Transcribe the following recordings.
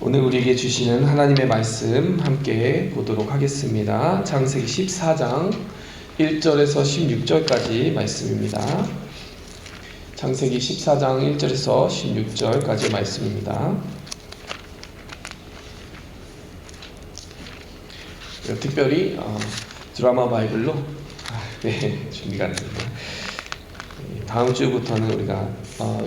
오늘 우리에게 주시는 하나님의 말씀 함께 보도록 하겠습니다. 창세기 14장 1절에서 16절까지 말씀입니다. 창세기 14장 1절에서 16절까지 말씀입니다. 특별히 드라마 바이블로 준비가 됐습니다. 다음 주부터는 우리가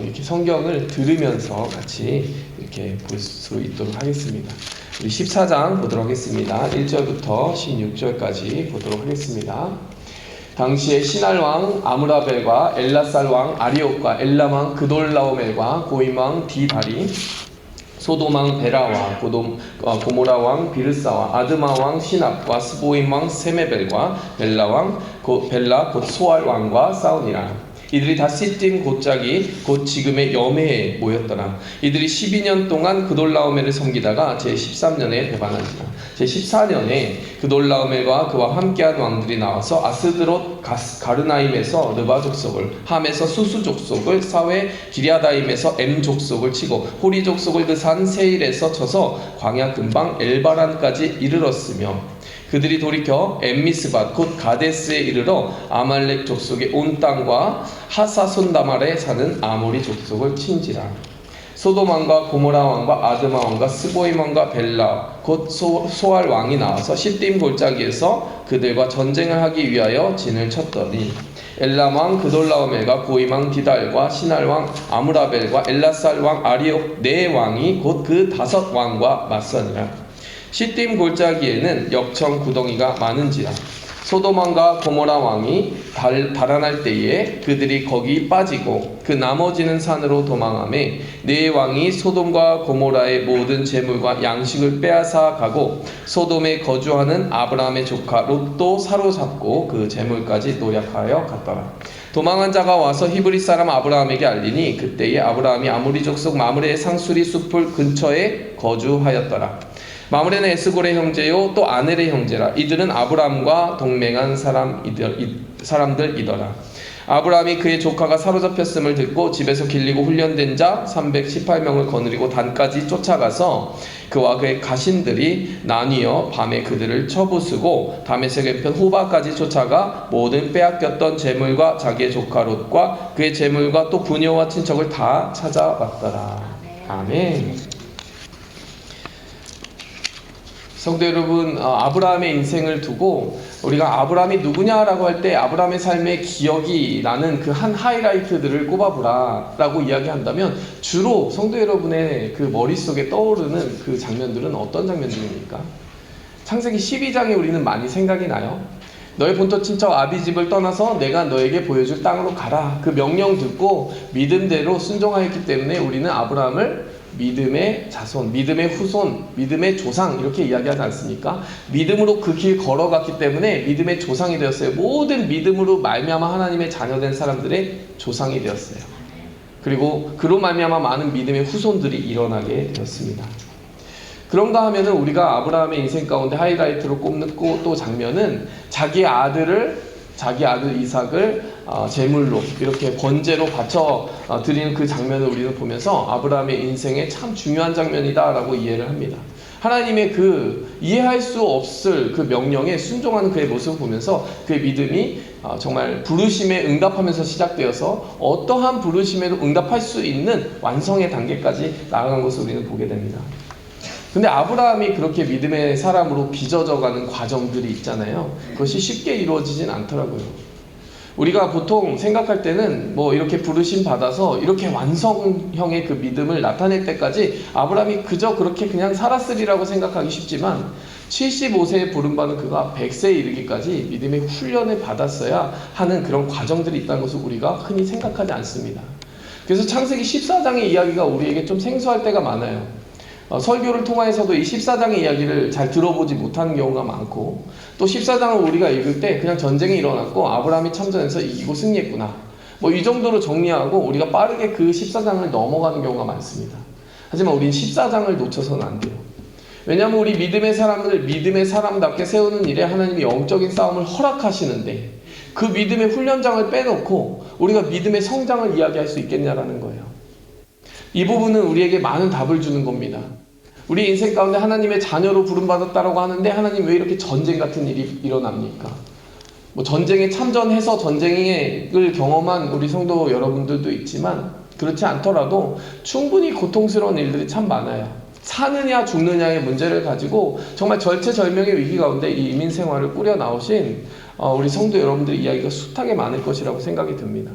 이렇게 성경을 들으면서 같이 이렇게 볼 수 있도록 하겠습니다. 우리 14장 보도록 하겠습니다. 1절부터 16절까지 보도록 하겠습니다. 당시에 시날 왕 아므라벨과 엘라살 왕 아리옥과 엘람 왕 그돌라오멜과 고임 왕 디다리, 소돔 왕 베라와 고모라 왕 비르사와 아드마 왕 시납과 스보임 왕 세메벨과 벨라 곧 소알 왕과 싸우니라. 이들이 다 시딤 곧자기 곧 지금의 여매에 모였더라. 이들이 12년 동안 그돌라오멜을 섬기다가 제13년에 배반한지라. 제14년에 그돌라오멜과 그와 함께한 왕들이 나와서 아스드롯 가르나임에서 르바 족속을, 함에서 수수 족속을, 사웨 기랴다임에서 엠 족속을 치고 호리 족속을 그 산 세일에서 쳐서 광야 근방 엘바란까지 이르렀으며, 그들이 돌이켜 엠미스밭 곧 가데스에 이르러 아말렉 족속의 온 땅과 하사손다말에 사는 아모리 족속을 친지라. 소돔 왕과 고모라 왕과 아드마 왕과 스보임 왕과 벨라 곧 소알 왕이 나와서 시딤 골짜기에서 그들과 전쟁을 하기 위하여 진을 쳤더니, 엘람 왕 그돌라오멜과 고임 왕 디달과 시날 왕 아므라벨과 엘라살 왕 아리옥 네 왕이 곧 그 5 왕과 맞서니라. 시딤 골짜기에는 역청 구덩이가 많은지라. 소돔 왕과 고모라 왕이 달아날 때에 그들이 거기 빠지고 그 나머지는 산으로 도망하매 네 왕이 소돔과 고모라의 모든 재물과 양식을 빼앗아 가고 소돔에 거주하는 아브라함의 조카 롯도 사로잡고 그 재물까지 노략하여 갔더라. 도망한 자가 와서 히브리 사람 아브라함에게 알리니 그때에 아브라함이 아모리 족속 마므레의 상수리 숲을 근처에 거주하였더라. 마므레는 에스골의 형제요 또 아넬의 형제라. 이들은 아브라함과 동맹한 사람들이더라. 아브라함이 그의 조카가 사로잡혔음을 듣고 집에서 길리고 훈련된 자 318명을 거느리고 단까지 쫓아가서 그와 그의 가신들이 나뉘어 밤에 그들을 쳐부수고 다메섹의 편 호바까지 쫓아가 모든 빼앗겼던 재물과 자기의 조카 롯과 그의 재물과 또 부녀와 친척을 다 찾아왔더라. 아멘. 성도 여러분, 아브라함의 인생을 두고 우리가 아브라함이 누구냐라고 할 때 아브라함의 삶의 기억이 나는 그 한 하이라이트들을 꼽아보라 라고 이야기한다면 주로 성도 여러분의 그 머릿속에 떠오르는 그 장면들은 어떤 장면들입니까? 창세기 12장에 우리는 많이 생각이 나요. 너의 본토 친척 아비집을 떠나서 내가 너에게 보여줄 땅으로 가라. 그 명령 듣고 믿음대로 순종하였기 때문에 우리는 아브라함을 믿음의 자손, 믿음의 후손, 믿음의 조상 이렇게 이야기하지 않습니까? 믿음으로 그 길 걸어갔기 때문에 믿음의 조상이 되었어요. 모든 믿음으로 말미암아 하나님의 자녀된 사람들의 조상이 되었어요. 그리고 그로 말미암아 많은 믿음의 후손들이 일어나게 되었습니다. 그런가 하면은 우리가 아브라함의 인생 가운데 하이라이트로 꼽는 또 장면은 자기 아들 이삭을 제물로 이렇게 번제로 바쳐 드리는 그 장면을 우리는 보면서 아브라함의 인생에 참 중요한 장면이다라고 이해를 합니다. 하나님의 그 이해할 수 없을 그 명령에 순종하는 그의 모습을 보면서 그의 믿음이 정말 부르심에 응답하면서 시작되어서 어떠한 부르심에도 응답할 수 있는 완성의 단계까지 나아간 것을 우리는 보게 됩니다. 근데 아브라함이 그렇게 믿음의 사람으로 빚어져가는 과정들이 있잖아요. 그것이 쉽게 이루어지진 않더라고요. 우리가 보통 생각할 때는 뭐 이렇게 부르심 받아서 이렇게 완성형의 그 믿음을 나타낼 때까지 아브라함이 그저 그렇게 그냥 살았으리라고 생각하기 쉽지만 75세에 부름받은 그가 100세에 이르기까지 믿음의 훈련을 받았어야 하는 그런 과정들이 있다는 것을 우리가 흔히 생각하지 않습니다. 그래서 창세기 14장의 이야기가 우리에게 좀 생소할 때가 많아요. 설교를 통해서도 이 14장의 이야기를 잘 들어보지 못하는 경우가 많고, 또 14장을 우리가 읽을 때 그냥 전쟁이 일어났고 아브라함이 참전해서 이기고 승리했구나, 뭐 이 정도로 정리하고 우리가 빠르게 그 14장을 넘어가는 경우가 많습니다. 하지만 우린 14장을 놓쳐서는 안 돼요. 왜냐하면 우리 믿음의 사람을 믿음의 사람답게 세우는 일에 하나님이 영적인 싸움을 허락하시는데 그 믿음의 훈련장을 빼놓고 우리가 믿음의 성장을 이야기할 수 있겠냐라는 거예요. 이 부분은 우리에게 많은 답을 주는 겁니다. 우리 인생 가운데 하나님의 자녀로 부름받았다라고 하는데 하나님 왜 이렇게 전쟁 같은 일이 일어납니까? 뭐 전쟁에 참전해서 전쟁을 경험한 우리 성도 여러분들도 있지만 그렇지 않더라도 충분히 고통스러운 일들이 참 많아요. 사느냐 죽느냐의 문제를 가지고 정말 절체절명의 위기 가운데 이 이민 생활을 꾸려 나오신 우리 성도 여러분들의 이야기가 숱하게 많을 것이라고 생각이 듭니다.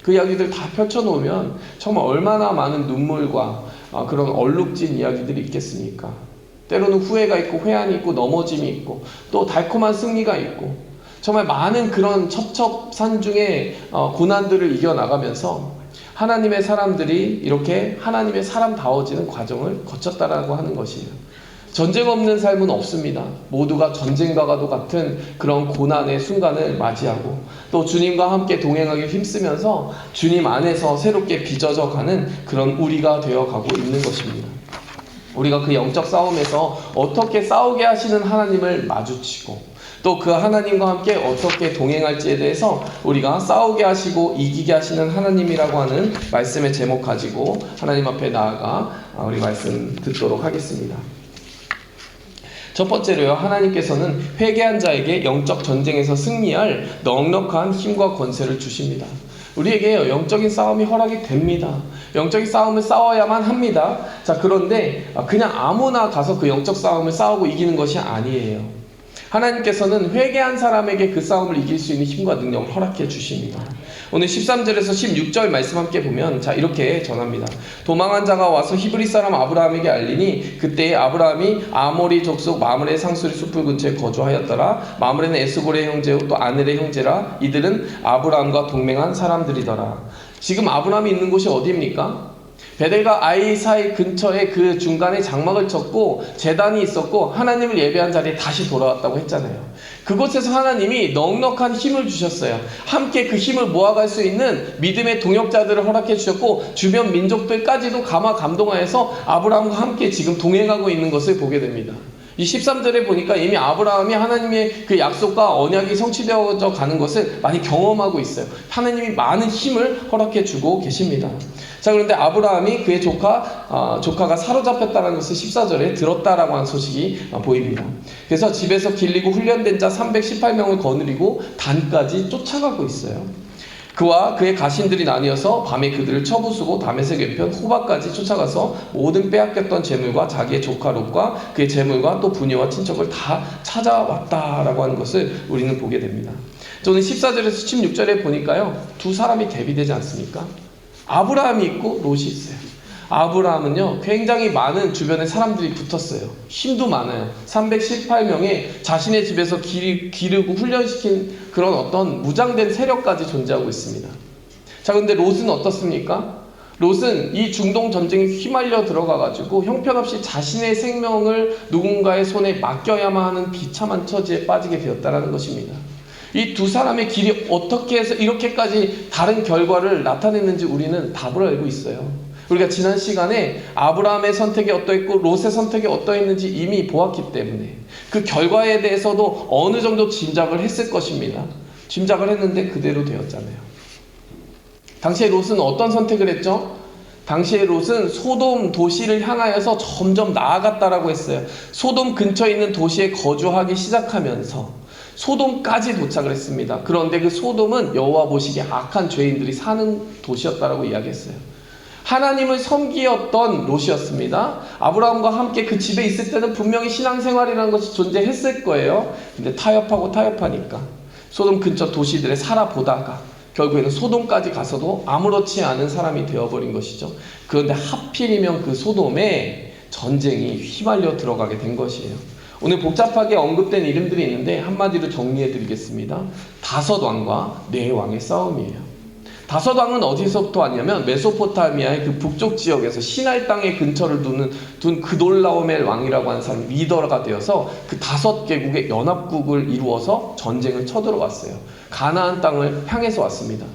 그 이야기들 다 펼쳐놓으면 정말 얼마나 많은 눈물과 그런 얼룩진 이야기들이 있겠습니까? 때로는 후회가 있고 회한이 있고 넘어짐이 있고 또 달콤한 승리가 있고 정말 많은 그런 첩첩산중의 고난들을 이겨나가면서 하나님의 사람들이 이렇게 하나님의 사람다워지는 과정을 거쳤다라고 하는 것이에요. 전쟁 없는 삶은 없습니다. 모두가 전쟁과도 같은 그런 고난의 순간을 맞이하고 또 주님과 함께 동행하기 힘쓰면서 주님 안에서 새롭게 빚어져 가는 그런 우리가 되어가고 있는 것입니다. 우리가 그 영적 싸움에서 어떻게 싸우게 하시는 하나님을 마주치고 또 그 하나님과 함께 어떻게 동행할지에 대해서 우리가 싸우게 하시고 이기게 하시는 하나님이라고 하는 말씀의 제목 가지고 하나님 앞에 나아가 우리 말씀 듣도록 하겠습니다. 첫 번째로요, 하나님께서는 회개한 자에게 영적 전쟁에서 승리할 넉넉한 힘과 권세를 주십니다. 우리에게 영적인 싸움이 허락이 됩니다. 영적인 싸움을 싸워야만 합니다. 자, 그런데 그냥 아무나 가서 그 영적 싸움을 싸우고 이기는 것이 아니에요. 하나님께서는 회개한 사람에게 그 싸움을 이길 수 있는 힘과 능력을 허락해 주십니다. 오늘 13절에서 16절 말씀 함께 보면 자 이렇게 전합니다. 도망한 자가 와서 히브리 사람 아브라함에게 알리니 그때에 아브라함이 아모리 족속 마므레 상수리 숲을 근처에 거주하였더라. 마므레는 에스골의 형제요 또 아넬의 형제라. 이들은 아브라함과 동맹한 사람들이더라. 지금 아브라함이 있는 곳이 어디입니까? 베델과 아이 사이 근처에 그 중간에 장막을 쳤고 제단이 있었고 하나님을 예배한 자리에 다시 돌아왔다고 했잖아요. 그곳에서 하나님이 넉넉한 힘을 주셨어요. 함께 그 힘을 모아갈 수 있는 믿음의 동역자들을 허락해 주셨고 주변 민족들까지도 감화 감동하여서 아브라함과 함께 지금 동행하고 있는 것을 보게 됩니다. 이 13절에 보니까 이미 아브라함이 하나님의 그 약속과 언약이 성취되어져 가는 것을 많이 경험하고 있어요. 하나님이 많은 힘을 허락해 주고 계십니다. 자, 그런데 아브라함이 그의 조카가 사로잡혔다는 것을 14절에 들었다라고 하는 소식이 보입니다. 그래서 집에서 길리고 훈련된 자 318명을 거느리고 단까지 쫓아가고 있어요. 그와 그의 가신들이 나뉘어서 밤에 그들을 쳐부수고 다메섹 왼편 호바까지 쫓아가서 모든 빼앗겼던 재물과 자기의 조카 롯과 그의 재물과 또 부녀와 친척을 다 찾아왔다라고 하는 것을 우리는 보게 됩니다. 저는 14절에서 16절에 보니까요, 두 사람이 대비되지 않습니까? 아브라함이 있고 롯이 있어요. 아브라함은요, 굉장히 많은 주변에 사람들이 붙었어요. 힘도 많아요. 318명의 자신의 집에서 기르고 훈련시킨 그런 어떤 무장된 세력까지 존재하고 있습니다. 자, 근데 롯은 어떻습니까? 롯은 이 중동 전쟁에 휘말려 들어가가지고 형편없이 자신의 생명을 누군가의 손에 맡겨야만 하는 비참한 처지에 빠지게 되었다는 것입니다. 이 두 사람의 길이 어떻게 해서 이렇게까지 다른 결과를 나타냈는지 우리는 답을 알고 있어요. 우리가 지난 시간에 아브라함의 선택이 어떠했고 롯의 선택이 어떠했는지 이미 보았기 때문에 그 결과에 대해서도 어느 정도 짐작을 했을 것입니다. 짐작을 했는데 그대로 되었잖아요. 당시에 롯은 어떤 선택을 했죠? 당시에 롯은 소돔 도시를 향하여서 점점 나아갔다라고 했어요. 소돔 근처에 있는 도시에 거주하기 시작하면서 소돔까지 도착을 했습니다. 그런데 그 소돔은 여호와 보시기에 악한 죄인들이 사는 도시였다라고 이야기했어요. 하나님을 섬기었던 롯이었습니다. 아브라함과 함께 그 집에 있을 때는 분명히 신앙생활이라는 것이 존재했을 거예요. 근데 타협하니까 소돔 근처 도시들에 살아보다가 결국에는 소돔까지 가서도 아무렇지 않은 사람이 되어버린 것이죠. 그런데 하필이면 그 소돔에 전쟁이 휘말려 들어가게 된 것이에요. 오늘 복잡하게 언급된 이름들이 있는데 한마디로 정리해드리겠습니다. 5왕과 4왕의 싸움이에요. 5왕은 어디서부터 왔냐면 메소포타미아의 그 북쪽 지역에서 시날 땅의 근처를 둔 그돌라오멜 왕이라고 하는 사람이 리더가 되어서 그 5개국의 연합국을 이루어서 전쟁을 쳐들어왔어요. 가나안 땅을 향해서 왔습니다.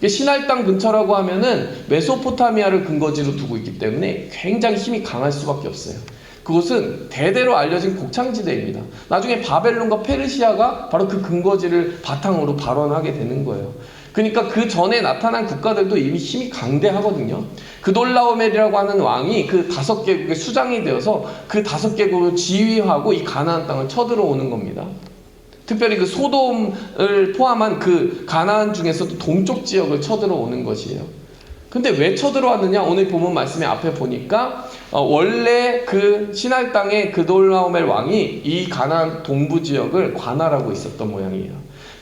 시날 땅 근처라고 하면은 메소포타미아를 근거지로 두고 있기 때문에 굉장히 힘이 강할 수밖에 없어요. 그곳은 대대로 알려진 곡창지대입니다. 나중에 바벨론과 페르시아가 바로 그 근거지를 바탕으로 발원하게 되는 거예요. 그러니까 그 전에 나타난 국가들도 이미 힘이 강대하거든요. 그돌라오멜이라고 하는 왕이 그 5개국의 수장이 되어서 그 5개국을 지휘하고 이 가나안 땅을 쳐들어오는 겁니다. 특별히 그 소돔을 포함한 그 가나안 중에서도 동쪽 지역을 쳐들어오는 것이에요. 근데 왜 쳐들어왔느냐? 오늘 본문 말씀에 앞에 보니까 원래 그 시날 땅의 그돌라오멜 왕이 이 가나안 동부 지역을 관할하고 있었던 모양이에요.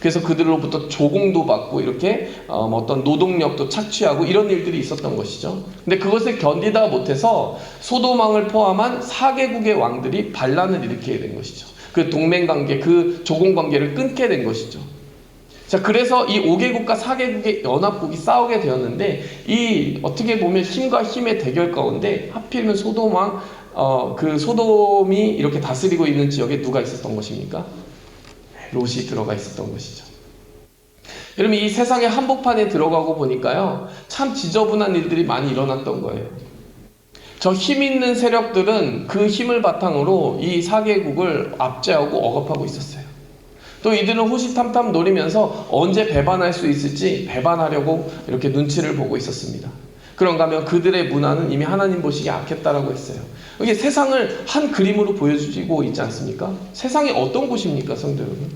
그래서 그들로부터 조공도 받고 이렇게 어떤 노동력도 착취하고 이런 일들이 있었던 것이죠. 근데 그것을 견디다 못해서 소돔 왕을 포함한 4개국의 왕들이 반란을 일으키게 된 것이죠. 그 동맹관계, 그 조공관계를 끊게 된 것이죠. 자, 그래서 이 5개국과 4개국의 연합국이 싸우게 되었는데, 이 어떻게 보면 힘과 힘의 대결 가운데 하필이면 소돔 왕, 그 소돔이 이렇게 다스리고 있는 지역에 누가 있었던 것입니까? 롯이 들어가 있었던 것이죠. 여러분, 이 세상의 한복판에 들어가고 보니까요, 참 지저분한 일들이 많이 일어났던 거예요. 저 힘 있는 세력들은 그 힘을 바탕으로 이 4개국을 압제하고 억압하고 있었어요. 또 이들은 호시탐탐 노리면서 언제 배반할 수 있을지 배반하려고 이렇게 눈치를 보고 있었습니다. 그런가 하면 그들의 문화는 이미 하나님 보시기에 악했다라고 했어요. 이게 세상을 한 그림으로 보여주고 있지 않습니까? 세상이 어떤 곳입니까, 성도 여러분?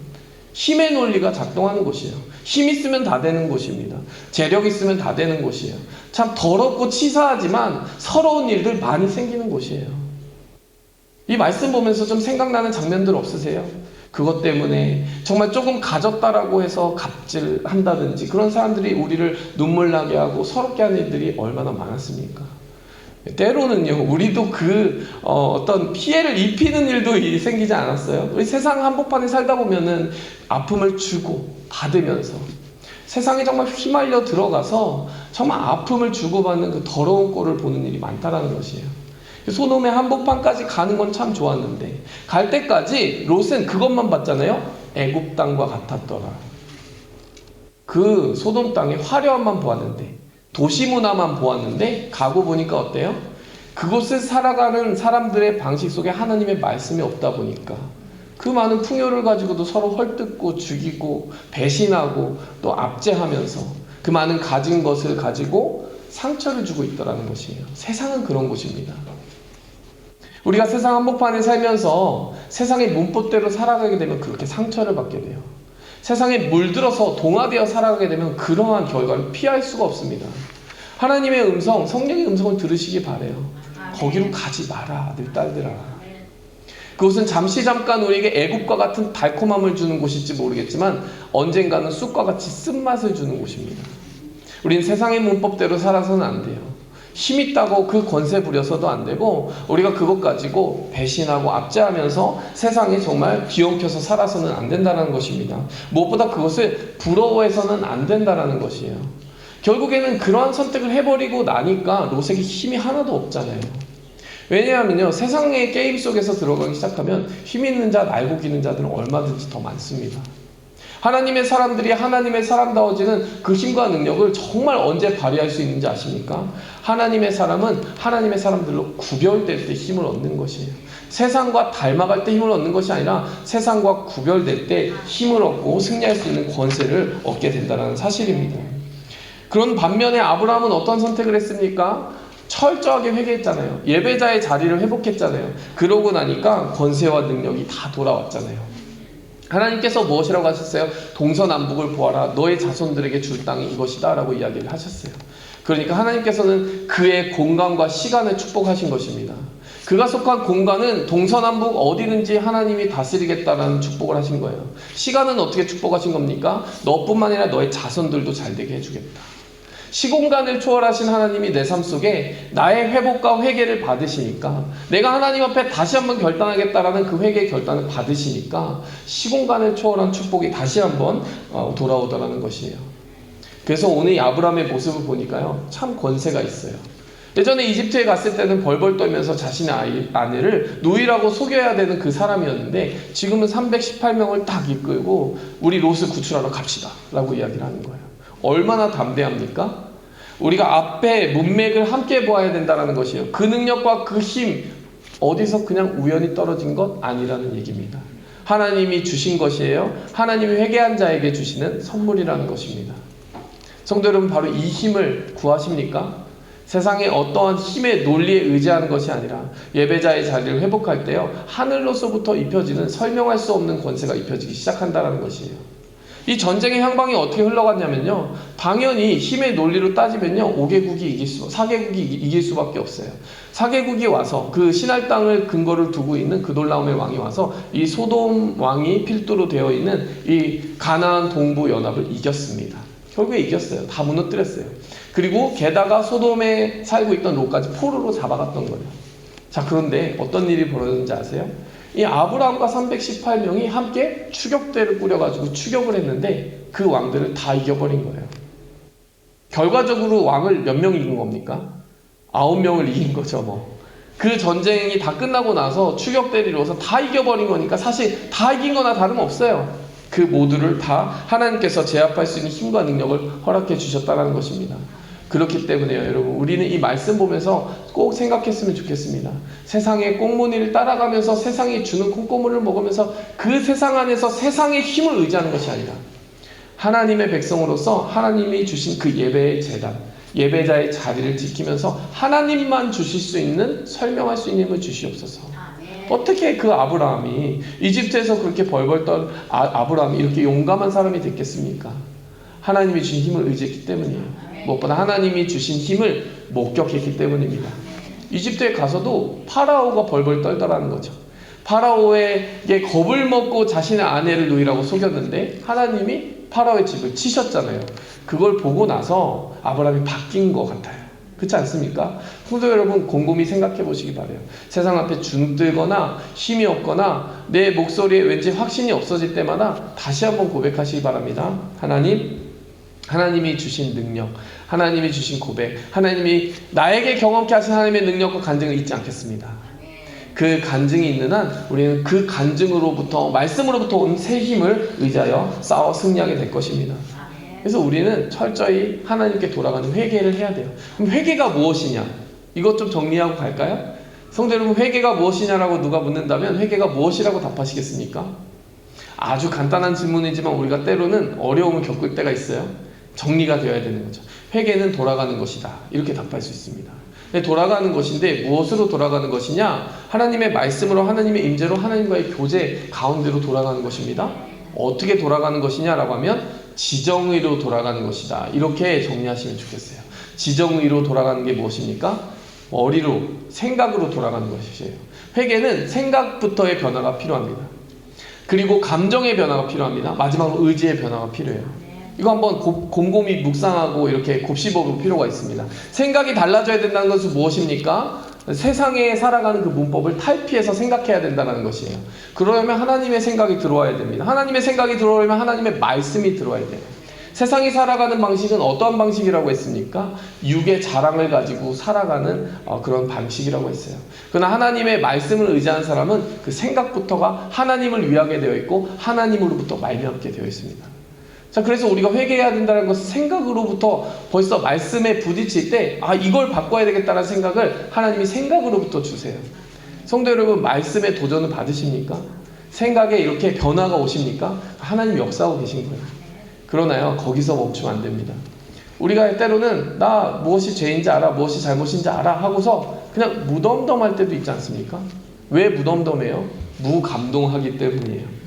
힘의 논리가 작동하는 곳이에요. 힘 있으면 다 되는 곳입니다. 재력 있으면 다 되는 곳이에요. 참 더럽고 치사하지만 서러운 일들 많이 생기는 곳이에요. 이 말씀 보면서 좀 생각나는 장면들 없으세요? 그것 때문에 정말 조금 가졌다라고 해서 갑질한다든지 그런 사람들이 우리를 눈물 나게 하고 서럽게 하는 일들이 얼마나 많았습니까? 때로는요, 우리도 어떤 피해를 입히는 일도 생기지 않았어요? 우리 세상 한복판에 살다 보면은 아픔을 주고 받으면서 세상에 정말 휘말려 들어가서 정말 아픔을 주고받는 그 더러운 꼴을 보는 일이 많다라는 것이에요. 소돔의 한복판까지 가는 건 참 좋았는데 갈 때까지 롯은 그것만 봤잖아요. 애굽 땅과 같았더라. 그 소돔 땅의 화려함만 보았는데, 도시 문화만 보았는데 가고 보니까 어때요? 그곳을 살아가는 사람들의 방식 속에 하나님의 말씀이 없다 보니까 그 많은 풍요를 가지고도 서로 헐뜯고 죽이고 배신하고 또 압제하면서 그 많은 가진 것을 가지고 상처를 주고 있더라는 것이에요. 세상은 그런 곳입니다. 우리가 세상 한복판에 살면서 세상의 문법대로 살아가게 되면 그렇게 상처를 받게 돼요. 세상에 물들어서 동화되어 살아가게 되면 그러한 결과를 피할 수가 없습니다. 하나님의 음성, 성령의 음성을 들으시기 바래요. 거기로 가지 마라, 아들, 딸들아. 그것은 잠깐 우리에게 애국과 같은 달콤함을 주는 곳일지 모르겠지만 언젠가는 쑥과 같이 쓴맛을 주는 곳입니다. 우린 세상의 문법대로 살아서는 안 돼요. 힘 있다고 그 권세 부려서도 안 되고, 우리가 그것 가지고 배신하고 압제하면서 세상에 정말 뒤엉켜서 살아서는 안 된다는 것입니다. 무엇보다 그것을 부러워해서는 안 된다는 것이에요. 결국에는 그러한 선택을 해버리고 나니까 롯에게 힘이 하나도 없잖아요. 왜냐하면요, 세상의 게임 속에서 들어가기 시작하면 힘 있는 자, 날고기는 자들은 얼마든지 더 많습니다. 하나님의 사람들이 하나님의 사람다워지는 그 힘과 능력을 정말 언제 발휘할 수 있는지 아십니까? 하나님의 사람은 하나님의 사람들로 구별될 때 힘을 얻는 것이에요. 세상과 닮아갈 때 힘을 얻는 것이 아니라 세상과 구별될 때 힘을 얻고 승리할 수 있는 권세를 얻게 된다는 사실입니다. 그런 반면에 아브라함은 어떤 선택을 했습니까? 철저하게 회개했잖아요. 예배자의 자리를 회복했잖아요. 그러고 나니까 권세와 능력이 다 돌아왔잖아요. 하나님께서 무엇이라고 하셨어요? 동서남북을 보아라. 너의 자손들에게 줄 땅이 이것이다 라고 이야기를 하셨어요. 그러니까 하나님께서는 그의 공간과 시간을 축복하신 것입니다. 그가 속한 공간은 동서남북 어디든지 하나님이 다스리겠다라는 축복을 하신 거예요. 시간은 어떻게 축복하신 겁니까? 너뿐만 아니라 너의 자손들도 잘 되게 해주겠다. 시공간을 초월하신 하나님이 내 삶 속에 나의 회복과 회개를 받으시니까, 내가 하나님 앞에 다시 한번 결단하겠다라는 그 회개의 결단을 받으시니까 시공간을 초월한 축복이 다시 한번 돌아오더라는 것이에요. 그래서 오늘 이 아브라함의 모습을 보니까요, 참 권세가 있어요. 예전에 이집트에 갔을 때는 벌벌 떨면서 자신의 아내를 누이라고 속여야 되는 그 사람이었는데, 지금은 318명을 딱 이끌고 우리 롯을 구출하러 갑시다 라고 이야기를 하는 거예요. 얼마나 담대합니까? 우리가 앞에 문맥을 함께 보아야 된다는 것이에요. 그 능력과 그 힘, 어디서 그냥 우연히 떨어진 것 아니라는 얘기입니다. 하나님이 주신 것이에요. 하나님이 회개한 자에게 주시는 선물이라는 것입니다. 성도 여러분, 바로 이 힘을 구하십니까? 세상의 어떠한 힘의 논리에 의지하는 것이 아니라 예배자의 자리를 회복할 때요, 하늘로서부터 입혀지는 설명할 수 없는 권세가 입혀지기 시작한다는 것이에요. 이 전쟁의 향방이 어떻게 흘러갔냐면요, 당연히 힘의 논리로 따지면요 4개국이 이길 수밖에 없어요. 4개국이 와서 그 신할 땅을 근거를 두고 있는 그돌라움의 왕이 와서 이 소돔 왕이 필두로 되어 있는 이 가나안 동부 연합을 이겼습니다. 결국에 이겼어요. 다 무너뜨렸어요. 그리고 게다가 소돔에 살고 있던 롯까지 포로로 잡아갔던 거예요. 자, 그런데 어떤 일이 벌어졌는지 아세요? 이 아브라함과 318명이 함께 추격대를 꾸려가지고 추격을 했는데 그 왕들을 다 이겨버린 거예요. 결과적으로 왕을 몇 명 이긴 겁니까? 9명을 이긴 거죠, 뭐. 그 전쟁이 다 끝나고 나서 추격대를 이루어서 다 이겨버린 거니까 사실 다 이긴 거나 다름없어요. 그 모두를 다 하나님께서 제압할 수 있는 힘과 능력을 허락해 주셨다는 것입니다. 그렇기 때문에요, 여러분, 우리는 이 말씀 보면서 꼭 생각했으면 좋겠습니다. 세상의 꽁무니를 따라가면서 세상이 주는 콩고물을 먹으면서 그 세상 안에서 세상의 힘을 의지하는 것이 아니라 하나님의 백성으로서 하나님이 주신 그 예배의 재단, 예배자의 자리를 지키면서 하나님만 주실 수 있는, 설명할 수 있는 힘을 주시옵소서. 어떻게 그 아브라함이, 이집트에서 그렇게 벌벌 떨 아브라함이 이렇게 용감한 사람이 됐겠습니까? 하나님이 주신 힘을 의지했기 때문이에요. 무엇보다 하나님이 주신 힘을 목격했기 때문입니다. 이집트에 가서도 파라오가 벌벌 떨더라는 거죠. 파라오에게 겁을 먹고 자신의 아내를 누이라고 속였는데 하나님이 파라오의 집을 치셨잖아요. 그걸 보고 나서 아브라함이 바뀐 것 같아요. 그렇지 않습니까? 성도 여러분, 곰곰이 생각해 보시기 바라요. 세상 앞에 주눅들거나 힘이 없거나 내 목소리에 왠지 확신이 없어질 때마다 다시 한번 고백하시기 바랍니다. 하나님이 주신 능력, 하나님이 주신 고백, 하나님이 나에게 경험케 하신 하나님의 능력과 간증을 잊지 않겠습니다. 그 간증이 있는 한 우리는 그 간증으로부터, 말씀으로부터 온 새 힘을 의지하여 싸워 승리하게 될 것입니다. 그래서 우리는 철저히 하나님께 돌아가는 회개를 해야 돼요. 그럼 회개가 무엇이냐? 이것 좀 정리하고 갈까요? 성도 여러분, 회개가 무엇이냐라고 누가 묻는다면 회개가 무엇이라고 답하시겠습니까? 아주 간단한 질문이지만 우리가 때로는 어려움을 겪을 때가 있어요. 정리가 되어야 되는 거죠. 회개는 돌아가는 것이다, 이렇게 답할 수 있습니다. 근데 돌아가는 것인데 무엇으로 돌아가는 것이냐? 하나님의 말씀으로, 하나님의 임재로, 하나님과의 교제 가운데로 돌아가는 것입니다. 어떻게 돌아가는 것이냐라고 하면 지정의로 돌아가는 것이다, 이렇게 정리하시면 좋겠어요. 지정의로 돌아가는 게 무엇입니까? 머리로, 생각으로 돌아가는 것이에요. 회개는 생각부터의 변화가 필요합니다. 그리고 감정의 변화가 필요합니다. 마지막으로 의지의 변화가 필요해요. 이거 한번 곰곰이 묵상하고 이렇게 곱씹어볼 필요가 있습니다. 생각이 달라져야 된다는 것은 무엇입니까? 세상에 살아가는 그 문법을 탈피해서 생각해야 된다는 것이에요. 그러려면 하나님의 생각이 들어와야 됩니다. 하나님의 생각이 들어오려면 하나님의 말씀이 들어와야 돼요. 세상이 살아가는 방식은 어떠한 방식이라고 했습니까? 육의 자랑을 가지고 살아가는 그런 방식이라고 했어요. 그러나 하나님의 말씀을 의지한 사람은 그 생각부터가 하나님을 위하게 되어 있고 하나님으로부터 말미암게 되어 있습니다. 자, 그래서 우리가 회개해야 된다는 것은 생각으로부터 벌써 말씀에 부딪힐 때 이걸 바꿔야 되겠다는 생각을 하나님이 생각으로부터 주세요. 성도 여러분, 말씀에 도전을 받으십니까? 생각에 이렇게 변화가 오십니까? 하나님 역사하고 계신 거예요. 그러나요, 거기서 멈추면 안 됩니다. 우리가 때로는 나 무엇이 죄인지 알아, 무엇이 잘못인지 알아 하고서 그냥 무덤덤할 때도 있지 않습니까? 왜 무덤덤해요? 무감동하기 때문이에요.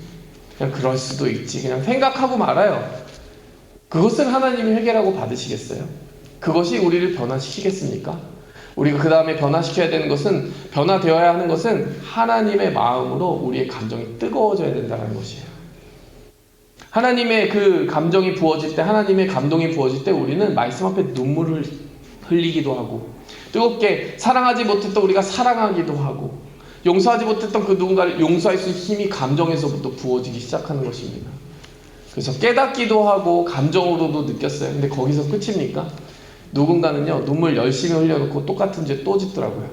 그냥 그럴 수도 있지, 그냥 생각하고 말아요. 그것을 하나님이 해결하고 받으시겠어요? 그것이 우리를 변화시키겠습니까? 우리가 그 다음에 변화시켜야 되는 것은, 변화되어야 하는 것은 하나님의 마음으로 우리의 감정이 뜨거워져야 된다는 것이에요. 하나님의 그 감정이 부어질 때, 하나님의 감동이 부어질 때 우리는 말씀 앞에 눈물을 흘리기도 하고, 뜨겁게 사랑하지 못했던 우리가 사랑하기도 하고, 용서하지 못했던 그 누군가를 용서할 수 있는 힘이 감정에서부터 부어지기 시작하는 것입니다. 그래서 깨닫기도 하고 감정으로도 느꼈어요. 근데 거기서 끝입니까? 누군가는요, 눈물 열심히 흘려놓고 똑같은 죄 또 짓더라고요.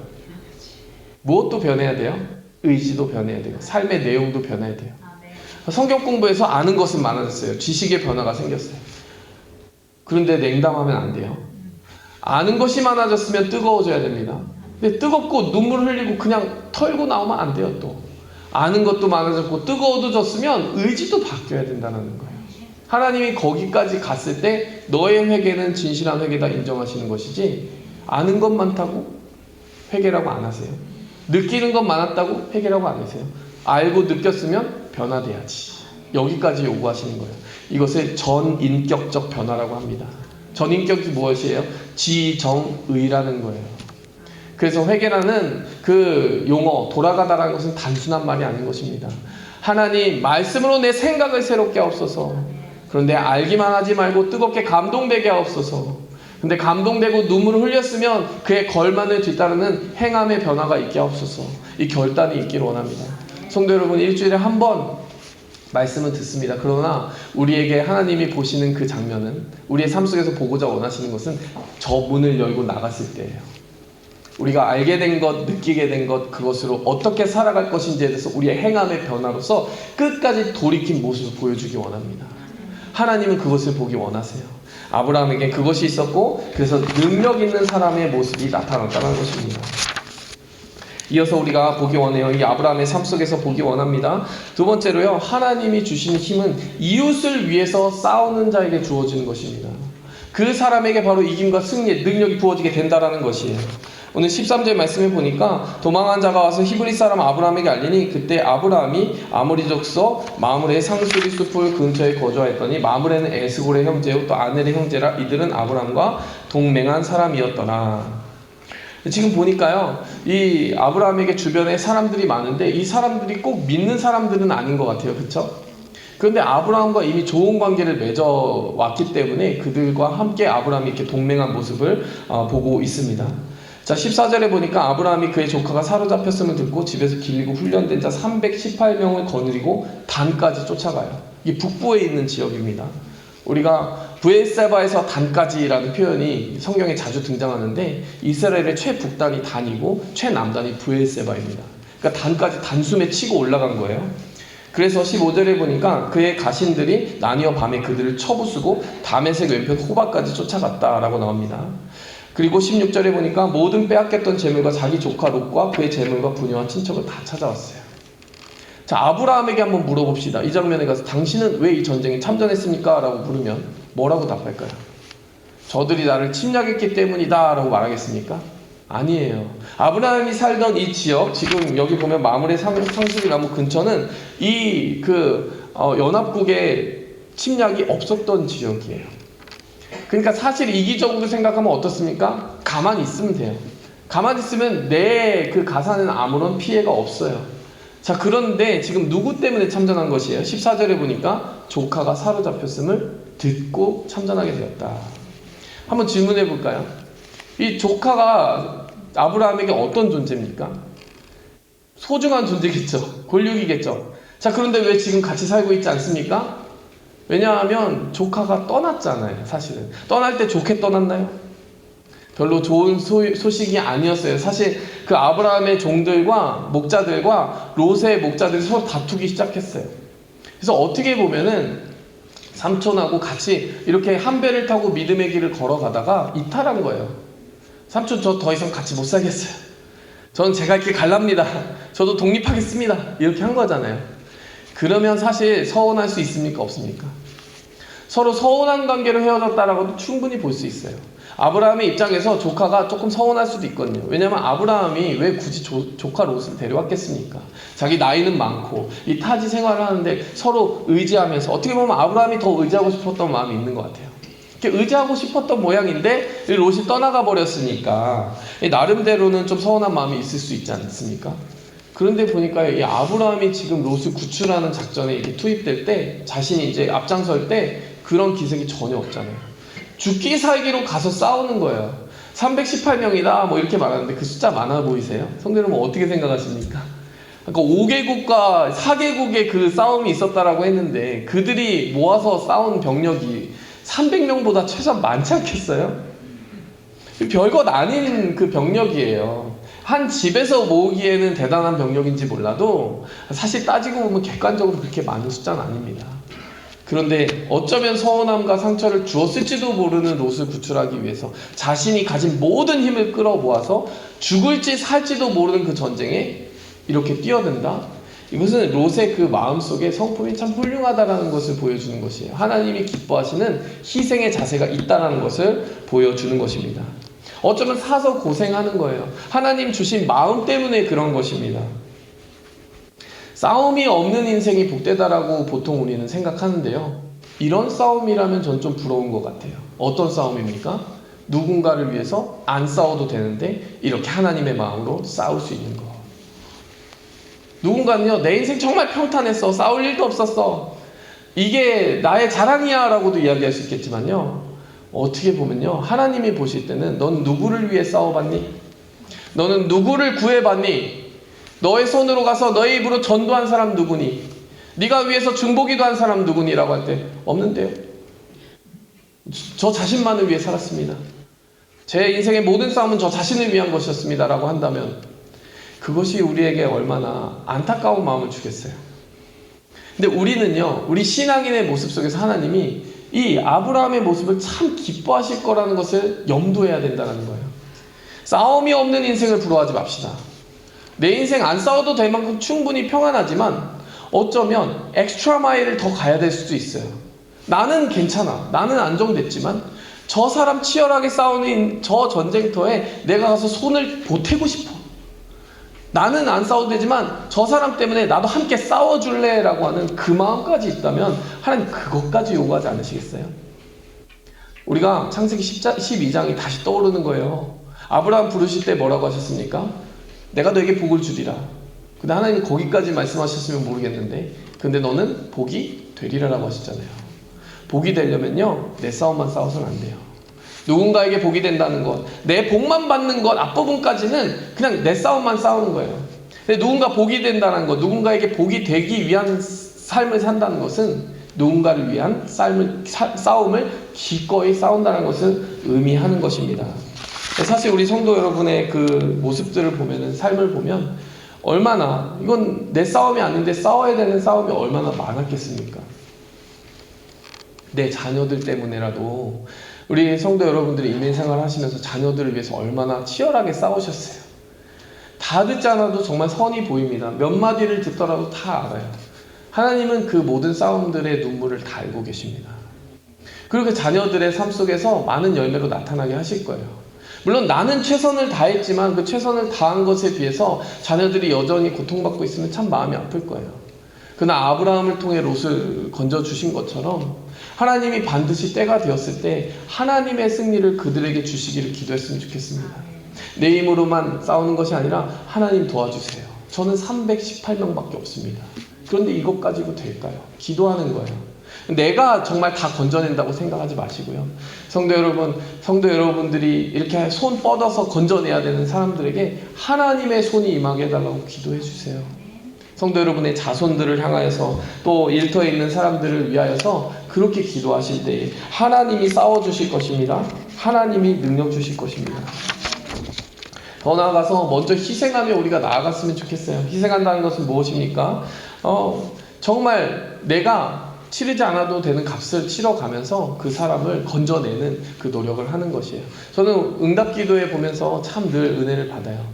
무엇도 변해야 돼요? 의지도 변해야 돼요. 삶의 내용도 변해야 돼요. 성경 공부에서 아는 것은 많아졌어요. 지식의 변화가 생겼어요. 그런데 냉담하면 안 돼요. 아는 것이 많아졌으면 뜨거워져야 됩니다. 근데 뜨겁고 눈물 흘리고 그냥 털고 나오면 안 돼요. 또 아는 것도 많아졌고 뜨거워져졌으면 의지도 바뀌어야 된다는 거예요. 하나님이 거기까지 갔을 때 너의 회개는 진실한 회개다 인정하시는 것이지, 아는 것 많다고 회개라고 안 하세요. 느끼는 것 많았다고 회개라고 안 하세요. 알고 느꼈으면 변화돼야지. 여기까지 요구하시는 거예요. 이것을 전인격적 변화라고 합니다. 전인격이 무엇이에요? 지정의라는 거예요. 그래서 회개라는 그 용어, 돌아가다라는 것은 단순한 말이 아닌 것입니다. 하나님, 말씀으로 내 생각을 새롭게 하옵소서. 그런데 알기만 하지 말고 뜨겁게 감동되게 하옵소서. 근데 감동되고 눈물을 흘렸으면 그의 걸만을 뒤따르는 행함의 변화가 있게 하옵소서. 이 결단이 있기를 원합니다. 성도 여러분, 일주일에 한 번 말씀은 듣습니다. 그러나 우리에게 하나님이 보시는 그 장면은, 우리의 삶 속에서 보고자 원하시는 것은 저 문을 열고 나갔을 때예요. 우리가 알게 된 것, 느끼게 된 것, 그것으로 어떻게 살아갈 것인지에 대해서 우리의 행함의 변화로서 끝까지 돌이킨 모습을 보여주기 원합니다. 하나님은 그것을 보기 원하세요. 아브라함에게 그것이 있었고, 그래서 능력 있는 사람의 모습이 나타났다는 것입니다. 이어서 우리가 보기 원해요. 이 아브라함의 삶 속에서 보기 원합니다. 두 번째로요, 하나님이 주신 힘은 이웃을 위해서 싸우는 자에게 주어지는 것입니다. 그 사람에게 바로 이김과 승리의 능력이 부어지게 된다는 것이에요. 오늘 13절 말씀해 보니까 도망한 자가 와서 히브리 사람 아브라함에게 알리니, 그때 아브라함이 아모리 족속 마므레의 상수리 숲을 근처에 거주하였더니, 마므레는 에스골의 형제요 또 아넬의 형제라. 이들은 아브라함과 동맹한 사람이었더라. 지금 보니까요, 이 아브라함에게 주변에 사람들이 많은데 이 사람들이 꼭 믿는 사람들은 아닌 것 같아요. 그렇죠? 그런데 아브라함과 이미 좋은 관계를 맺어왔기 때문에 그들과 함께 아브라함이 이렇게 동맹한 모습을 보고 있습니다. 자, 14절에 보니까 아브라함이 그의 조카가 사로잡혔음을 듣고 집에서 길리고 훈련된 자 318명을 거느리고 단까지 쫓아가요. 이게 북부에 있는 지역입니다. 우리가 브엘세바에서 단까지라는 표현이 성경에 자주 등장하는데, 이스라엘의 최북단이 단이고 최남단이 브엘세바입니다. 그러니까 단까지 단숨에 치고 올라간 거예요. 그래서 15절에 보니까 그의 가신들이 나뉘어 밤에 그들을 쳐부수고 다메섹 왼편 호바까지 쫓아갔다라고 나옵니다. 그리고 16절에 보니까 모든 빼앗겼던 재물과 자기 조카 롯과 그의 재물과 부녀와 친척을 다 찾아왔어요. 자, 아브라함에게 한번 물어봅시다. 이 장면에 가서 당신은 왜 이 전쟁에 참전했습니까? 라고 물으면 뭐라고 답할까요? 저들이 나를 침략했기 때문이다 라고 말하겠습니까? 아니에요. 아브라함이 살던 이 지역, 지금 여기 보면 마므레 상수리 나무 근처는 이 연합국의 침략이 없었던 지역이에요. 그러니까 사실 이기적으로 생각하면 어떻습니까? 가만히 있으면 돼요. 가만히 있으면 내 그 가사는 아무런 피해가 없어요. 자, 그런데 지금 누구 때문에 참전한 것이에요? 14절에 보니까 조카가 사로잡혔음을 듣고 참전하게 되었다. 한번 질문해 볼까요? 이 조카가 아브라함에게 어떤 존재입니까? 소중한 존재겠죠. 권력이겠죠. 자, 그런데 왜 지금 같이 살고 있지 않습니까? 왜냐하면 조카가 떠났잖아요. 사실은 떠날 때 좋게 떠났나요? 별로 좋은 소식이 아니었어요. 사실 그 아브라함의 종들과 목자들과 롯의 목자들이 서로 다투기 시작했어요. 그래서 어떻게 보면은 삼촌하고 같이 이렇게 한 배를 타고 믿음의 길을 걸어가다가 이탈한 거예요. 삼촌, 저 더 이상 같이 못 살겠어요. 저는 제가 이렇게 갈랍니다. 저도 독립하겠습니다. 이렇게 한 거잖아요. 그러면 사실 서운할 수 있습니까? 없습니까? 서로 서운한 관계로 헤어졌다라고도 충분히 볼 수 있어요. 아브라함의 입장에서 조카가 조금 서운할 수도 있거든요. 왜냐하면 아브라함이 왜 굳이 조카 롯을 데려왔겠습니까? 자기 나이는 많고 이 타지 생활을 하는데 서로 의지하면서, 어떻게 보면 아브라함이 더 의지하고 싶었던 마음이 있는 것 같아요. 이렇게 의지하고 싶었던 모양인데 롯이 떠나가 버렸으니까 나름대로는 좀 서운한 마음이 있을 수 있지 않습니까? 그런데 보니까 이 아브라함이 지금 롯을 구출하는 작전에 이렇게 투입될 때, 자신이 이제 앞장설 때 그런 기색이 전혀 없잖아요. 죽기 살기로 가서 싸우는 거예요. 318명이다 뭐 이렇게 말하는데 그 숫자 많아 보이세요? 성도 여러분 어떻게 생각하십니까? 그러니까 5개국과 4개국의 그 싸움이 있었다라고 했는데 그들이 모아서 싸운 병력이 300명보다 최소한 많지 않겠어요? 별것 아닌 그 병력이에요. 한 집에서 모으기에는 대단한 병력인지 몰라도 사실 따지고 보면 객관적으로 그렇게 많은 숫자는 아닙니다. 그런데 어쩌면 서운함과 상처를 주었을지도 모르는 롯을 구출하기 위해서 자신이 가진 모든 힘을 끌어모아서 죽을지 살지도 모르는 그 전쟁에 이렇게 뛰어든다? 이것은 롯의 그 마음 속에 성품이 참 훌륭하다라는 것을 보여주는 것이에요. 하나님이 기뻐하시는 희생의 자세가 있다는 것을 보여주는 것입니다. 어쩌면 사서 고생하는 거예요. 하나님 주신 마음 때문에 그런 것입니다. 싸움이 없는 인생이 복되다라고 보통 우리는 생각하는데요. 이런 싸움이라면 전 좀 부러운 것 같아요. 어떤 싸움입니까? 누군가를 위해서 안 싸워도 되는데 이렇게 하나님의 마음으로 싸울 수 있는 거. 누군가는요, 내 인생 정말 평탄했어, 싸울 일도 없었어, 이게 나의 자랑이야 라고도 이야기할 수 있겠지만요, 어떻게 보면요, 하나님이 보실 때는 넌 누구를 위해 싸워봤니? 너는 누구를 구해봤니? 너의 손으로 가서 너의 입으로 전도한 사람 누구니? 네가 위해서 중보기도 한 사람 누구니? 라고 할 때 없는데요. 저 자신만을 위해 살았습니다. 제 인생의 모든 싸움은 저 자신을 위한 것이었습니다 라고 한다면 그것이 우리에게 얼마나 안타까운 마음을 주겠어요. 근데 우리는요, 우리 신앙인의 모습 속에서 하나님이 이 아브라함의 모습을 참 기뻐하실 거라는 것을 염두해야 된다는 거예요. 싸움이 없는 인생을 부러워하지 맙시다. 내 인생 안 싸워도 될 만큼 충분히 평안하지만 어쩌면 엑스트라 마일을 더 가야 될 수도 있어요. 나는 괜찮아, 나는 안정됐지만 저 사람 치열하게 싸우는 저 전쟁터에 내가 가서 손을 보태고 싶어. 나는 안 싸워도 되지만 저 사람 때문에 나도 함께 싸워줄래 라고 하는 그 마음까지 있다면 하나님 그것까지 요구하지 않으시겠어요? 우리가 창세기 12장이 다시 떠오르는 거예요. 아브라함 부르실 때 뭐라고 하셨습니까? 내가 너에게 복을 주리라. 근데 하나님이 거기까지 말씀하셨으면 모르겠는데 근데 너는 복이 되리라라고 하셨잖아요. 복이 되려면요, 내 싸움만 싸워서는 안 돼요. 누군가에게 복이 된다는 것, 내 복만 받는 것 앞부분까지는 그냥 내 싸움만 싸우는 거예요. 근데 누군가 복이 된다는 것, 누군가에게 복이 되기 위한 삶을 산다는 것은 누군가를 위한 싸움을 기꺼이 싸운다는 것을 의미하는 것입니다. 사실 우리 성도 여러분의 그 모습들을 보면은, 삶을 보면 얼마나, 이건 내 싸움이 아닌데 싸워야 되는 싸움이 얼마나 많았겠습니까? 내 자녀들 때문에라도 우리 성도 여러분들이 인생생활 하시면서 자녀들을 위해서 얼마나 치열하게 싸우셨어요. 다 듣지 않아도 정말 선이 보입니다. 몇 마디를 듣더라도 다 알아요. 하나님은 그 모든 싸움들의 눈물을 다 알고 계십니다. 그리고 그 자녀들의 삶 속에서 많은 열매로 나타나게 하실 거예요. 물론 나는 최선을 다했지만 그 최선을 다한 것에 비해서 자녀들이 여전히 고통받고 있으면 참 마음이 아플 거예요. 그러나 아브라함을 통해 롯을 건져주신 것처럼 하나님이 반드시 때가 되었을 때 하나님의 승리를 그들에게 주시기를 기도했으면 좋겠습니다. 내 힘으로만 싸우는 것이 아니라 하나님 도와주세요. 저는 318명밖에 없습니다. 그런데 이것 가지고 될까요? 기도하는 거예요. 내가 정말 다 건져낸다고 생각하지 마시고요. 성도 여러분, 성도 여러분들이 이렇게 손 뻗어서 건져내야 되는 사람들에게 하나님의 손이 임하게 해달라고 기도해 주세요. 성도 여러분의 자손들을 향하여서 또 일터에 있는 사람들을 위하여서 그렇게 기도하실 때 하나님이 싸워주실 것입니다. 하나님이 능력 주실 것입니다. 더 나아가서 먼저 희생하며 우리가 나아갔으면 좋겠어요. 희생한다는 것은 무엇입니까? 정말 내가 치르지 않아도 되는 값을 치러가면서 그 사람을 건져내는 그 노력을 하는 것이에요. 저는 응답기도회 보면서 참 늘 은혜를 받아요.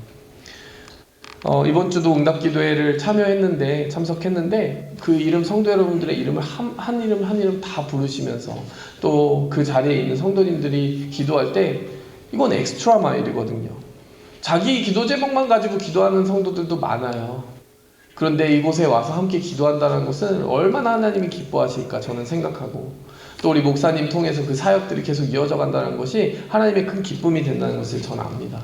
이번 주도 응답기도회를 참석했는데 그 이름, 성도 여러분들의 이름을 한 이름 다 부르시면서 또 그 자리에 있는 성도님들이 기도할 때 이건 엑스트라 마일이거든요. 자기 기도 제목만 가지고 기도하는 성도들도 많아요. 그런데 이곳에 와서 함께 기도한다는 것은 얼마나 하나님이 기뻐하실까 저는 생각하고, 또 우리 목사님 통해서 그 사역들이 계속 이어져 간다는 것이 하나님의 큰 기쁨이 된다는 것을 저는 압니다.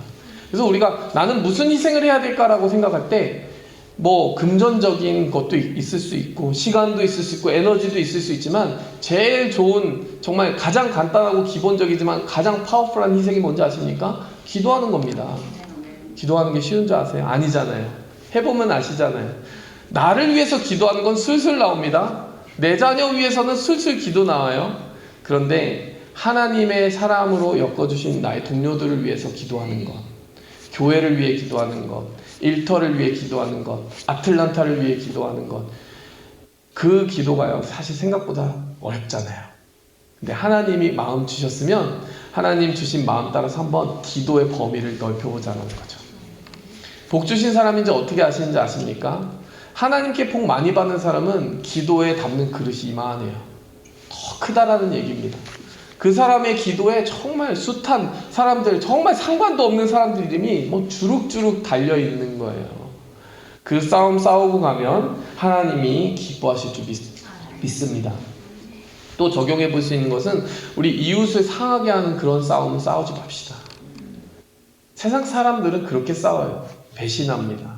그래서 우리가 나는 무슨 희생을 해야 될까라고 생각할 때 뭐 금전적인 것도 있을 수 있고 시간도 있을 수 있고 에너지도 있을 수 있지만 제일 좋은, 정말 가장 간단하고 기본적이지만 가장 파워풀한 희생이 뭔지 아십니까? 기도하는 겁니다. 기도하는 게 쉬운 줄 아세요? 아니잖아요. 해보면 아시잖아요. 나를 위해서 기도하는 건 술술 나옵니다. 내 자녀 위해서는 술술 기도 나와요. 그런데 하나님의 사람으로 엮어주신 나의 동료들을 위해서 기도하는 것, 교회를 위해 기도하는 것, 일터를 위해 기도하는 것, 아틀란타를 위해 기도하는 것, 그 기도가요 사실 생각보다 어렵잖아요. 근데 하나님이 마음 주셨으면 하나님 주신 마음 따라서 한번 기도의 범위를 넓혀보자는 거죠. 복 주신 사람인지 어떻게 아시는지 아십니까? 하나님께 복 많이 받는 사람은 기도에 담는 그릇이 이만해요. 더 크다라는 얘기입니다. 그 사람의 기도에 정말 숱한 사람들, 정말 상관도 없는 사람들 이름이 뭐 주룩주룩 달려있는 거예요. 그 싸움 싸우고 가면 하나님이 기뻐하실 줄 믿습니다. 또 적용해 볼 수 있는 것은 우리 이웃을 상하게 하는 그런 싸움은 싸우지 맙시다. 세상 사람들은 그렇게 싸워요. 배신합니다.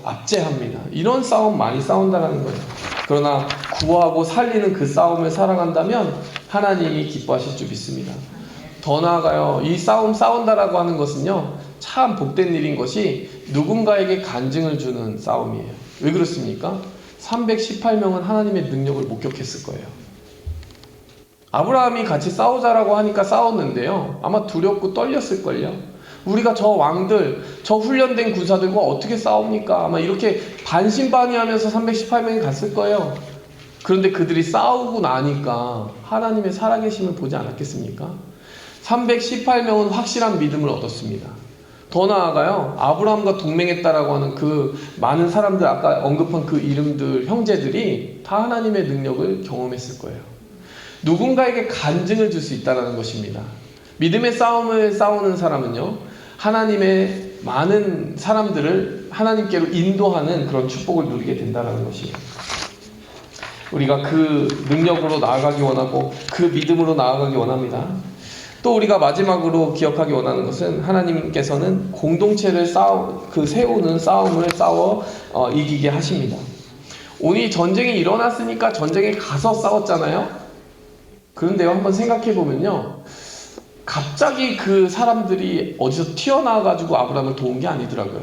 압제합니다. 이런 싸움 많이 싸운다는 거예요. 그러나 구하고 살리는 그 싸움을 사랑한다면 하나님이 기뻐하실 줄 믿습니다. 더 나아가요. 이 싸움 싸운다라고 하는 것은요, 참 복된 일인 것이 누군가에게 간증을 주는 싸움이에요. 왜 그렇습니까? 318명은 하나님의 능력을 목격했을 거예요. 아브라함이 같이 싸우자라고 하니까 싸웠는데요, 아마 두렵고 떨렸을걸요. 우리가 저 왕들, 저 훈련된 군사들과 어떻게 싸웁니까? 아마 이렇게 반신반의하면서 318명이 갔을 거예요. 그런데 그들이 싸우고 나니까 하나님의 살아계심을 보지 않았겠습니까? 318명은 확실한 믿음을 얻었습니다. 더 나아가요, 아브라함과 동맹했다라고 하는 그 많은 사람들, 아까 언급한 그 이름들, 형제들이 다 하나님의 능력을 경험했을 거예요. 누군가에게 간증을 줄 수 있다는 것입니다. 믿음의 싸움을 싸우는 사람은요, 하나님의 많은 사람들을 하나님께로 인도하는 그런 축복을 누리게 된다는 것이에요. 우리가 그 능력으로 나아가기 원하고 그 믿음으로 나아가기 원합니다. 또 우리가 마지막으로 기억하기 원하는 것은 하나님께서는 공동체를 세우는 싸움을 싸워 이기게 하십니다. 오늘 전쟁이 일어났으니까 전쟁에 가서 싸웠잖아요. 그런데요, 한번 생각해 보면요, 갑자기 그 사람들이 어디서 튀어나와가지고 아브라함을 도운 게 아니더라고요.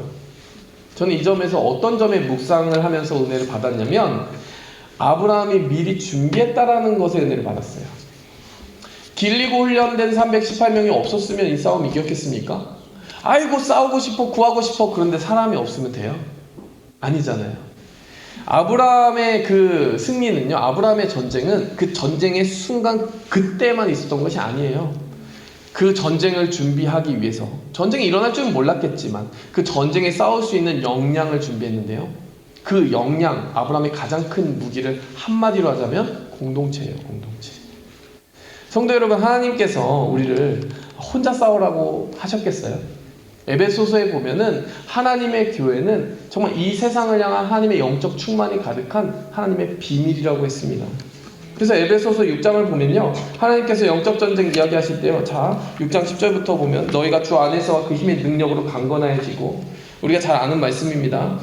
저는 이 점에서 어떤 점에 묵상을 하면서 은혜를 받았냐면, 아브라함이 미리 준비했다라는 것에 은혜를 받았어요. 길리고 훈련된 318명이 없었으면 이 싸움 이겼겠습니까? 아이고 싸우고 싶어, 구하고 싶어. 그런데 사람이 없으면 돼요? 아니잖아요. 아브라함의 그 승리는요, 아브라함의 전쟁은 그 전쟁의 순간 그때만 있었던 것이 아니에요. 그 전쟁을 준비하기 위해서, 전쟁이 일어날 줄은 몰랐겠지만 그 전쟁에 싸울 수 있는 역량을 준비했는데요, 그 역량, 아브라함의 가장 큰 무기를 한마디로 하자면 공동체예요. 공동체. 성도 여러분, 하나님께서 우리를 혼자 싸우라고 하셨겠어요? 에베소서에 보면은 하나님의 교회는 정말 이 세상을 향한 하나님의 영적 충만이 가득한 하나님의 비밀이라고 했습니다. 그래서 에베소서 6장을 보면요, 하나님께서 영적 전쟁 이야기하실 때요, 자 6장 10절부터 보면 너희가 주 안에서와 그 힘의 능력으로 강건해지고, 우리가 잘 아는 말씀입니다.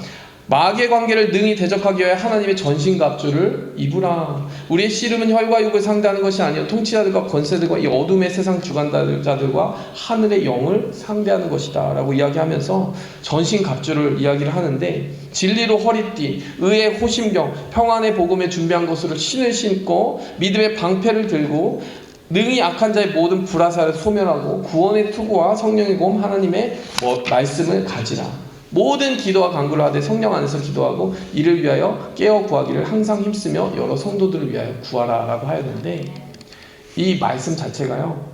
마귀의 관계를 능히 대적하기 위해 하나님의 전신갑주를 입으라. 우리의 씨름은 혈과 육을 상대하는 것이 아니요 통치자들과 권세들과 이 어둠의 세상 주관자들과 하늘의 영을 상대하는 것이다 라고 이야기하면서 전신갑주를 이야기를 하는데, 진리로 허리띠, 의의 호심경, 평안의 복음에 준비한 것으로 신을 신고 믿음의 방패를 들고 능히 악한 자의 모든 불화살을 소멸하고 구원의 투구와 성령의 검 하나님의 말씀을 가지라. 모든 기도와 간구를 하되 성령 안에서 기도하고 이를 위하여 깨어 구하기를 항상 힘쓰며 여러 성도들을 위하여 구하라 라고 하였는데, 이 말씀 자체가요,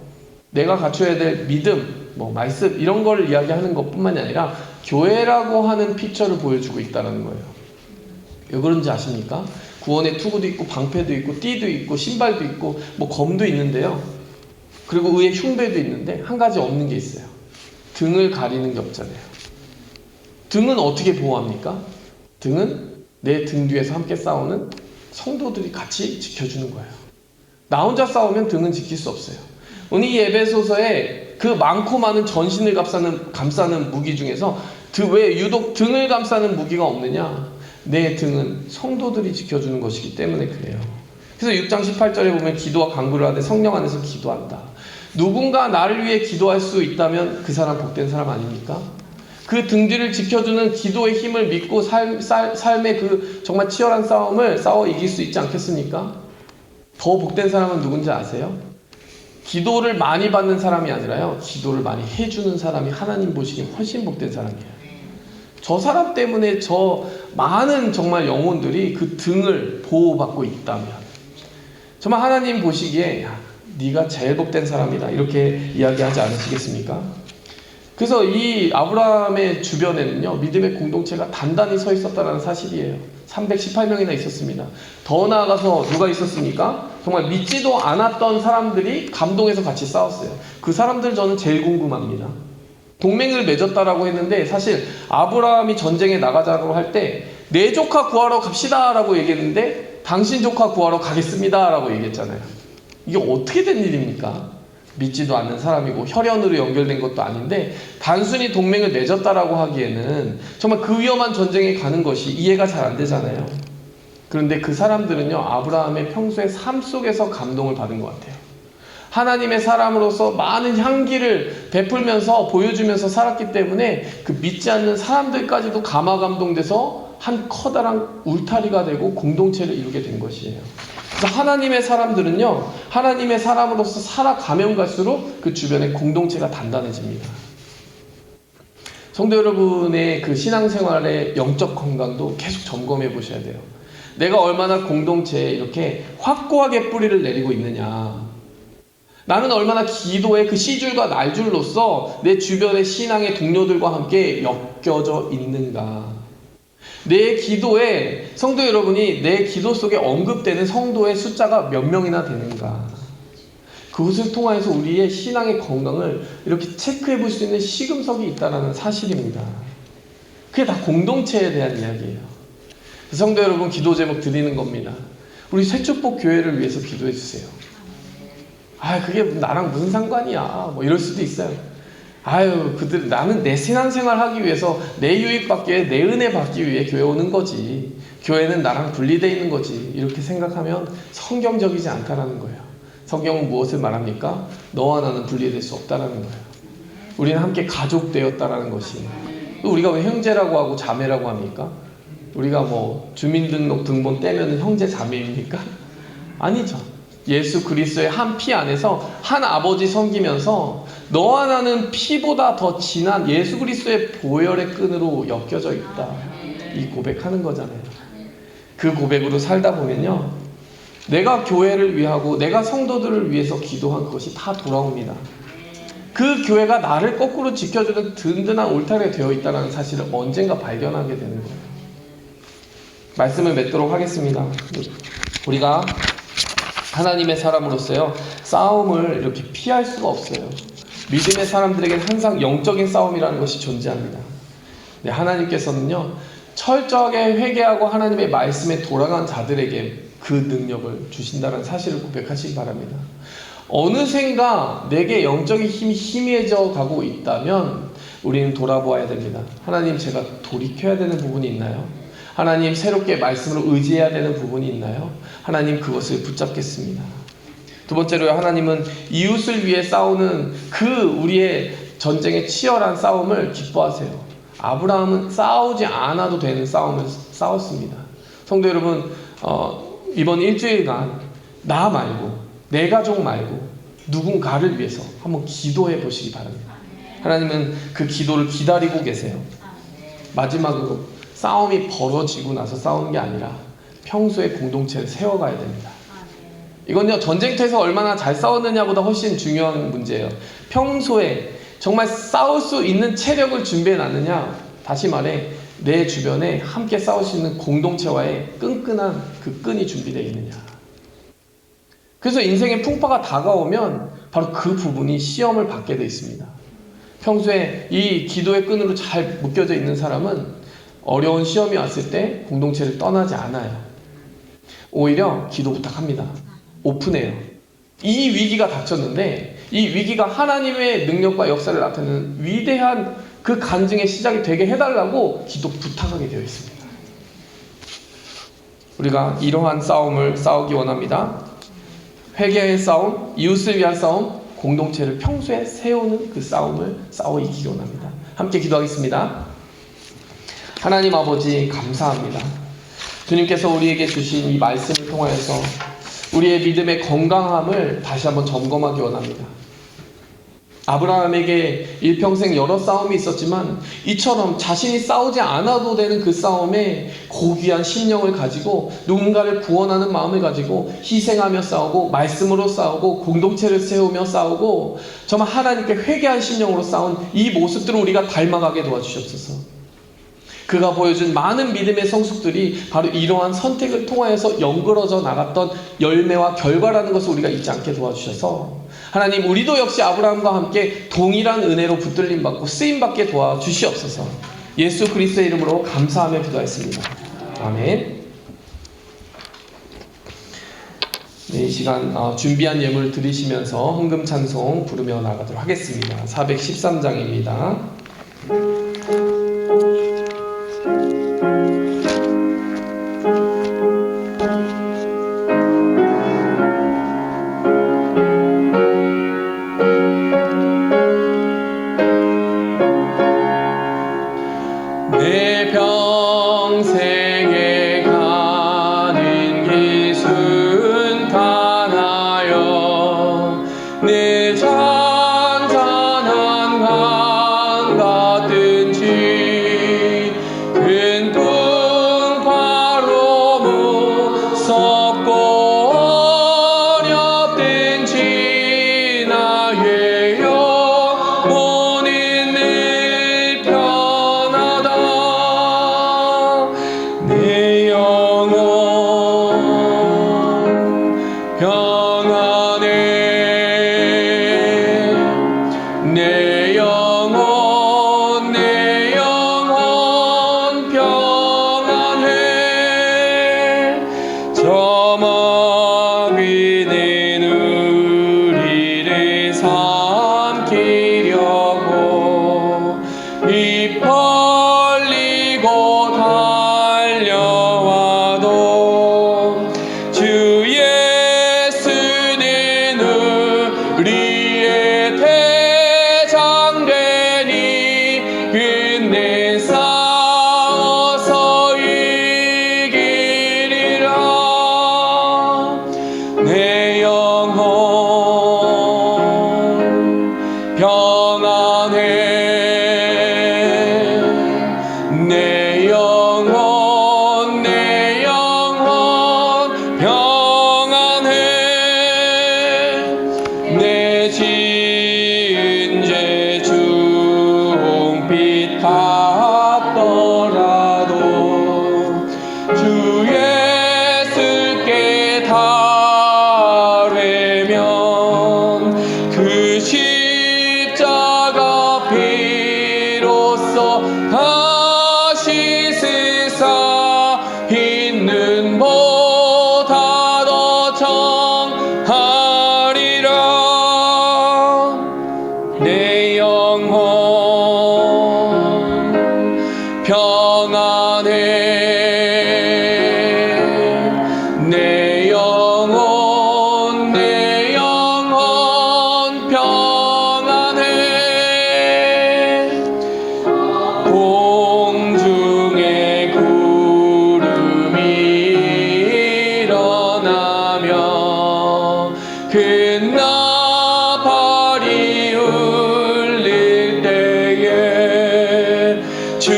내가 갖춰야 될 믿음, 말씀 이런 걸 이야기하는 것뿐만이 아니라 교회라고 하는 픽처를 보여주고 있다는 거예요. 왜 그런지 아십니까? 구원의 투구도 있고 방패도 있고 띠도 있고 신발도 있고 검도 있는데요, 그리고 의의 흉배도 있는데 한 가지 없는 게 있어요. 등을 가리는 게 없잖아요. 등은 어떻게 보호합니까? 등은 내 등 뒤에서 함께 싸우는 성도들이 같이 지켜주는 거예요. 나 혼자 싸우면 등은 지킬 수 없어요. 오늘 이 에베소서에 그 많고 많은 전신을 감싸는 무기 중에서 왜 유독 등을 감싸는 무기가 없느냐? 내 등은 성도들이 지켜주는 것이기 때문에 그래요. 그래서 6장 18절에 보면 기도와 간구를 하되 성령 안에서 기도한다. 누군가 나를 위해 기도할 수 있다면 그 사람 복된 사람 아닙니까? 그 등 뒤를 지켜주는 기도의 힘을 믿고 삶의 그 정말 치열한 싸움을 싸워 이길 수 있지 않겠습니까? 더 복된 사람은 누군지 아세요? 기도를 많이 받는 사람이 아니라요, 기도를 많이 해주는 사람이 하나님 보시기에 훨씬 복된 사람이에요. 저 사람 때문에 저 많은 정말 영혼들이 그 등을 보호받고 있다면 정말 하나님 보시기에 네가 제일 복된 사람이다 이렇게 이야기하지 않으시겠습니까? 그래서 이 아브라함의 주변에는요, 믿음의 공동체가 단단히 서 있었다는 사실이에요. 318명이나 있었습니다. 더 나아가서 누가 있었습니까? 정말 믿지도 않았던 사람들이 감동해서 같이 싸웠어요. 그 사람들 저는 제일 궁금합니다. 동맹을 맺었다라고 했는데 사실 아브라함이 전쟁에 나가자고 할 때 내 조카 구하러 갑시다 라고 얘기했는데 당신 조카 구하러 가겠습니다 라고 얘기했잖아요. 이게 어떻게 된 일입니까? 믿지도 않는 사람이고 혈연으로 연결된 것도 아닌데 단순히 동맹을 맺었다라고 하기에는 정말 그 위험한 전쟁에 가는 것이 이해가 잘 안 되잖아요. 그런데 그 사람들은요, 아브라함의 평소의 삶 속에서 감동을 받은 것 같아요. 하나님의 사람으로서 많은 향기를 베풀면서 보여주면서 살았기 때문에 그 믿지 않는 사람들까지도 감화감동돼서 한 커다란 울타리가 되고 공동체를 이루게 된 것이에요. 그래서 하나님의 사람들은요, 하나님의 사람으로서 살아가면 갈수록 그 주변에 공동체가 단단해집니다. 성도 여러분의 그 신앙생활의 영적 건강도 계속 점검해 보셔야 돼요. 내가 얼마나 공동체에 이렇게 확고하게 뿌리를 내리고 있느냐. 나는 얼마나 기도의 그 시줄과 날줄로서 내 주변의 신앙의 동료들과 함께 엮여져 있는가. 내 기도에 성도 여러분이 내 기도 속에 언급되는 성도의 숫자가 몇 명이나 되는가. 그것을 통해서 우리의 신앙의 건강을 이렇게 체크해 볼 수 있는 시금석이 있다는 사실입니다. 그게 다 공동체에 대한 이야기예요. 성도 여러분, 기도 제목 드리는 겁니다. 우리 새축복 교회를 위해서 기도해 주세요. 그게 나랑 무슨 상관이야 뭐 이럴 수도 있어요. 나는 내 신앙생활 하기 위해서 내 유익 받기 위해, 내 은혜 받기 위해 교회 오는 거지, 교회는 나랑 분리되어 있는 거지, 이렇게 생각하면 성경적이지 않다라는 거예요. 성경은 무엇을 말합니까? 너와 나는 분리될 수 없다라는 거예요. 우리는 함께 가족 되었다라는 것이. 우리가 왜 형제라고 하고 자매라고 합니까? 우리가 뭐 주민등록 등본 떼면 형제 자매입니까? 아니죠. 예수 그리스도의 한 피 안에서 한 아버지 섬기면서 너와 나는 피보다 더 진한 예수 그리스도의 보혈의 끈으로 엮여져 있다, 이 고백하는 거잖아요. 그 고백으로 살다 보면요, 내가 교회를 위하고 내가 성도들을 위해서 기도한 그것이 다 돌아옵니다. 그 교회가 나를 거꾸로 지켜주는 든든한 울타리가 되어 있다는 사실을 언젠가 발견하게 되는 거예요. 말씀을 맺도록 하겠습니다. 우리가 하나님의 사람으로서요, 싸움을 이렇게 피할 수가 없어요. 믿음의 사람들에게는 항상 영적인 싸움이라는 것이 존재합니다. 네, 하나님께서는요, 철저하게 회개하고 하나님의 말씀에 돌아간 자들에게 그 능력을 주신다는 사실을 고백하시기 바랍니다. 어느샌가 내게 영적인 힘이 희미해져 가고 있다면 우리는 돌아보아야 됩니다. 하나님, 제가 돌이켜야 되는 부분이 있나요? 하나님, 새롭게 말씀으로 의지해야 되는 부분이 있나요? 하나님, 그것을 붙잡겠습니다. 두 번째로, 하나님은 이웃을 위해 싸우는 그 우리의 전쟁의 치열한 싸움을 기뻐하세요. 아브라함은 싸우지 않아도 되는 싸움을 싸웠습니다. 성도 여러분, 이번 일주일간 나 말고, 내 가족 말고 누군가를 위해서 한번 기도해 보시기 바랍니다. 하나님은 그 기도를 기다리고 계세요. 마지막으로, 싸움이 벌어지고 나서 싸우는 게 아니라 평소에 공동체를 세워가야 됩니다. 이건요, 전쟁터에서 얼마나 잘 싸웠느냐보다 훨씬 중요한 문제예요. 평소에 정말 싸울 수 있는 체력을 준비해 놨느냐, 다시 말해 내 주변에 함께 싸울 수 있는 공동체와의 끈끈한 그 끈이 준비되어 있느냐. 그래서 인생의 풍파가 다가오면 바로 그 부분이 시험을 받게 되어 있습니다. 평소에 이 기도의 끈으로 잘 묶여져 있는 사람은 어려운 시험이 왔을 때 공동체를 떠나지 않아요. 오히려 기도 부탁합니다. 오픈해요. 이 위기가 닥쳤는데 이 위기가 하나님의 능력과 역사를 나타내는 위대한 그 간증의 시작이 되게 해달라고 기도 부탁하게 되어 있습니다. 우리가 이러한 싸움을 싸우기 원합니다. 회개의 싸움, 이웃을 위한 싸움, 공동체를 평소에 세우는 그 싸움을 싸워 이기기 원합니다. 함께 기도하겠습니다. 하나님 아버지, 감사합니다. 주님께서 우리에게 주신 이 말씀을 통하여서 우리의 믿음의 건강함을 다시 한번 점검하기 원합니다. 아브라함에게 일평생 여러 싸움이 있었지만 이처럼 자신이 싸우지 않아도 되는 그 싸움에 고귀한 심령을 가지고 누군가를 구원하는 마음을 가지고 희생하며 싸우고 말씀으로 싸우고 공동체를 세우며 싸우고 정말 하나님께 회개한 심령으로 싸운 이 모습들을 우리가 닮아가게 도와주시옵소서. 그가 보여준 많은 믿음의 성숙들이 바로 이러한 선택을 통하여서 연그러져 나갔던 열매와 결과라는 것을 우리가 잊지 않게 도와주셔서 하나님, 우리도 역시 아브라함과 함께 동일한 은혜로 붙들림 받고 쓰임 받게 도와주시옵소서. 예수 그리스도의 이름으로 감사하며 기도했습니다. 아멘. 네, 이 시간 준비한 예물 드리시면서 헌금 찬송 부르며 나가도록 하겠습니다. 413장입니다. 내 평생에 가는 길 순탄하여 내 잔잔한 강 같든지 큰 풍파로 무섭고 어렵든지 나의 영혼은 늘 편하다. 내 영혼 평안해. 내 영혼 평안해. 저먹이는 우리를 삼키려고 입 벌리고 달려와도 주 예수는 우리의 대장 되니 끝내 싸워서 이기리라. 내 영혼 평안해. 내 영혼 평안해. 내 지은 죄 중빛 같더라도 주 예수께 달래면 그 십자가 피로써 다시 쓰사 있는 보다 더 정하리라. 내 영혼 평안해. 내 영혼 평안해. 공중에 구름이 일어나며 큰 나팔이 울릴 때에 주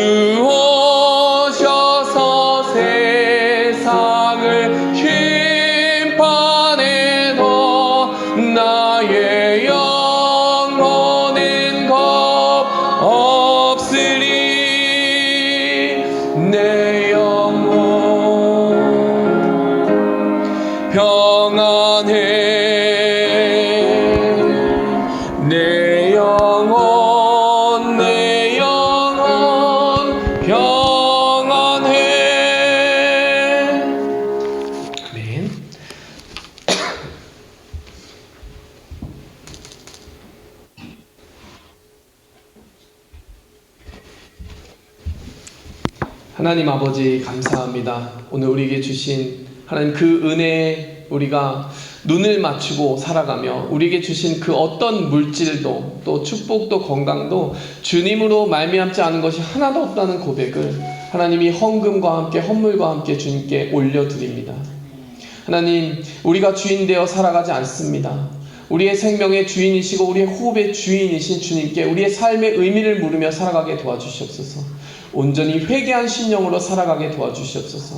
오셔서 세상을 심판해도 나의 영혼은 겁 없으리. 내 영혼 평안해. 내 영혼 평안해. 아멘. 하나님 아버지 감사합니다. 오늘 우리에게 주신 하나님 그 은혜에 우리가 눈을 맞추고 살아가며 우리에게 주신 그 어떤 물질도 또 축복도 건강도 주님으로 말미암지 않은 것이 하나도 없다는 고백을 하나님이 헌금과 함께 헌물과 함께 주님께 올려드립니다. 하나님, 우리가 주인 되어 살아가지 않습니다. 우리의 생명의 주인이시고 우리의 호흡의 주인이신 주님께 우리의 삶의 의미를 물으며 살아가게 도와주시옵소서. 온전히 회개한 심령으로 살아가게 도와주시옵소서.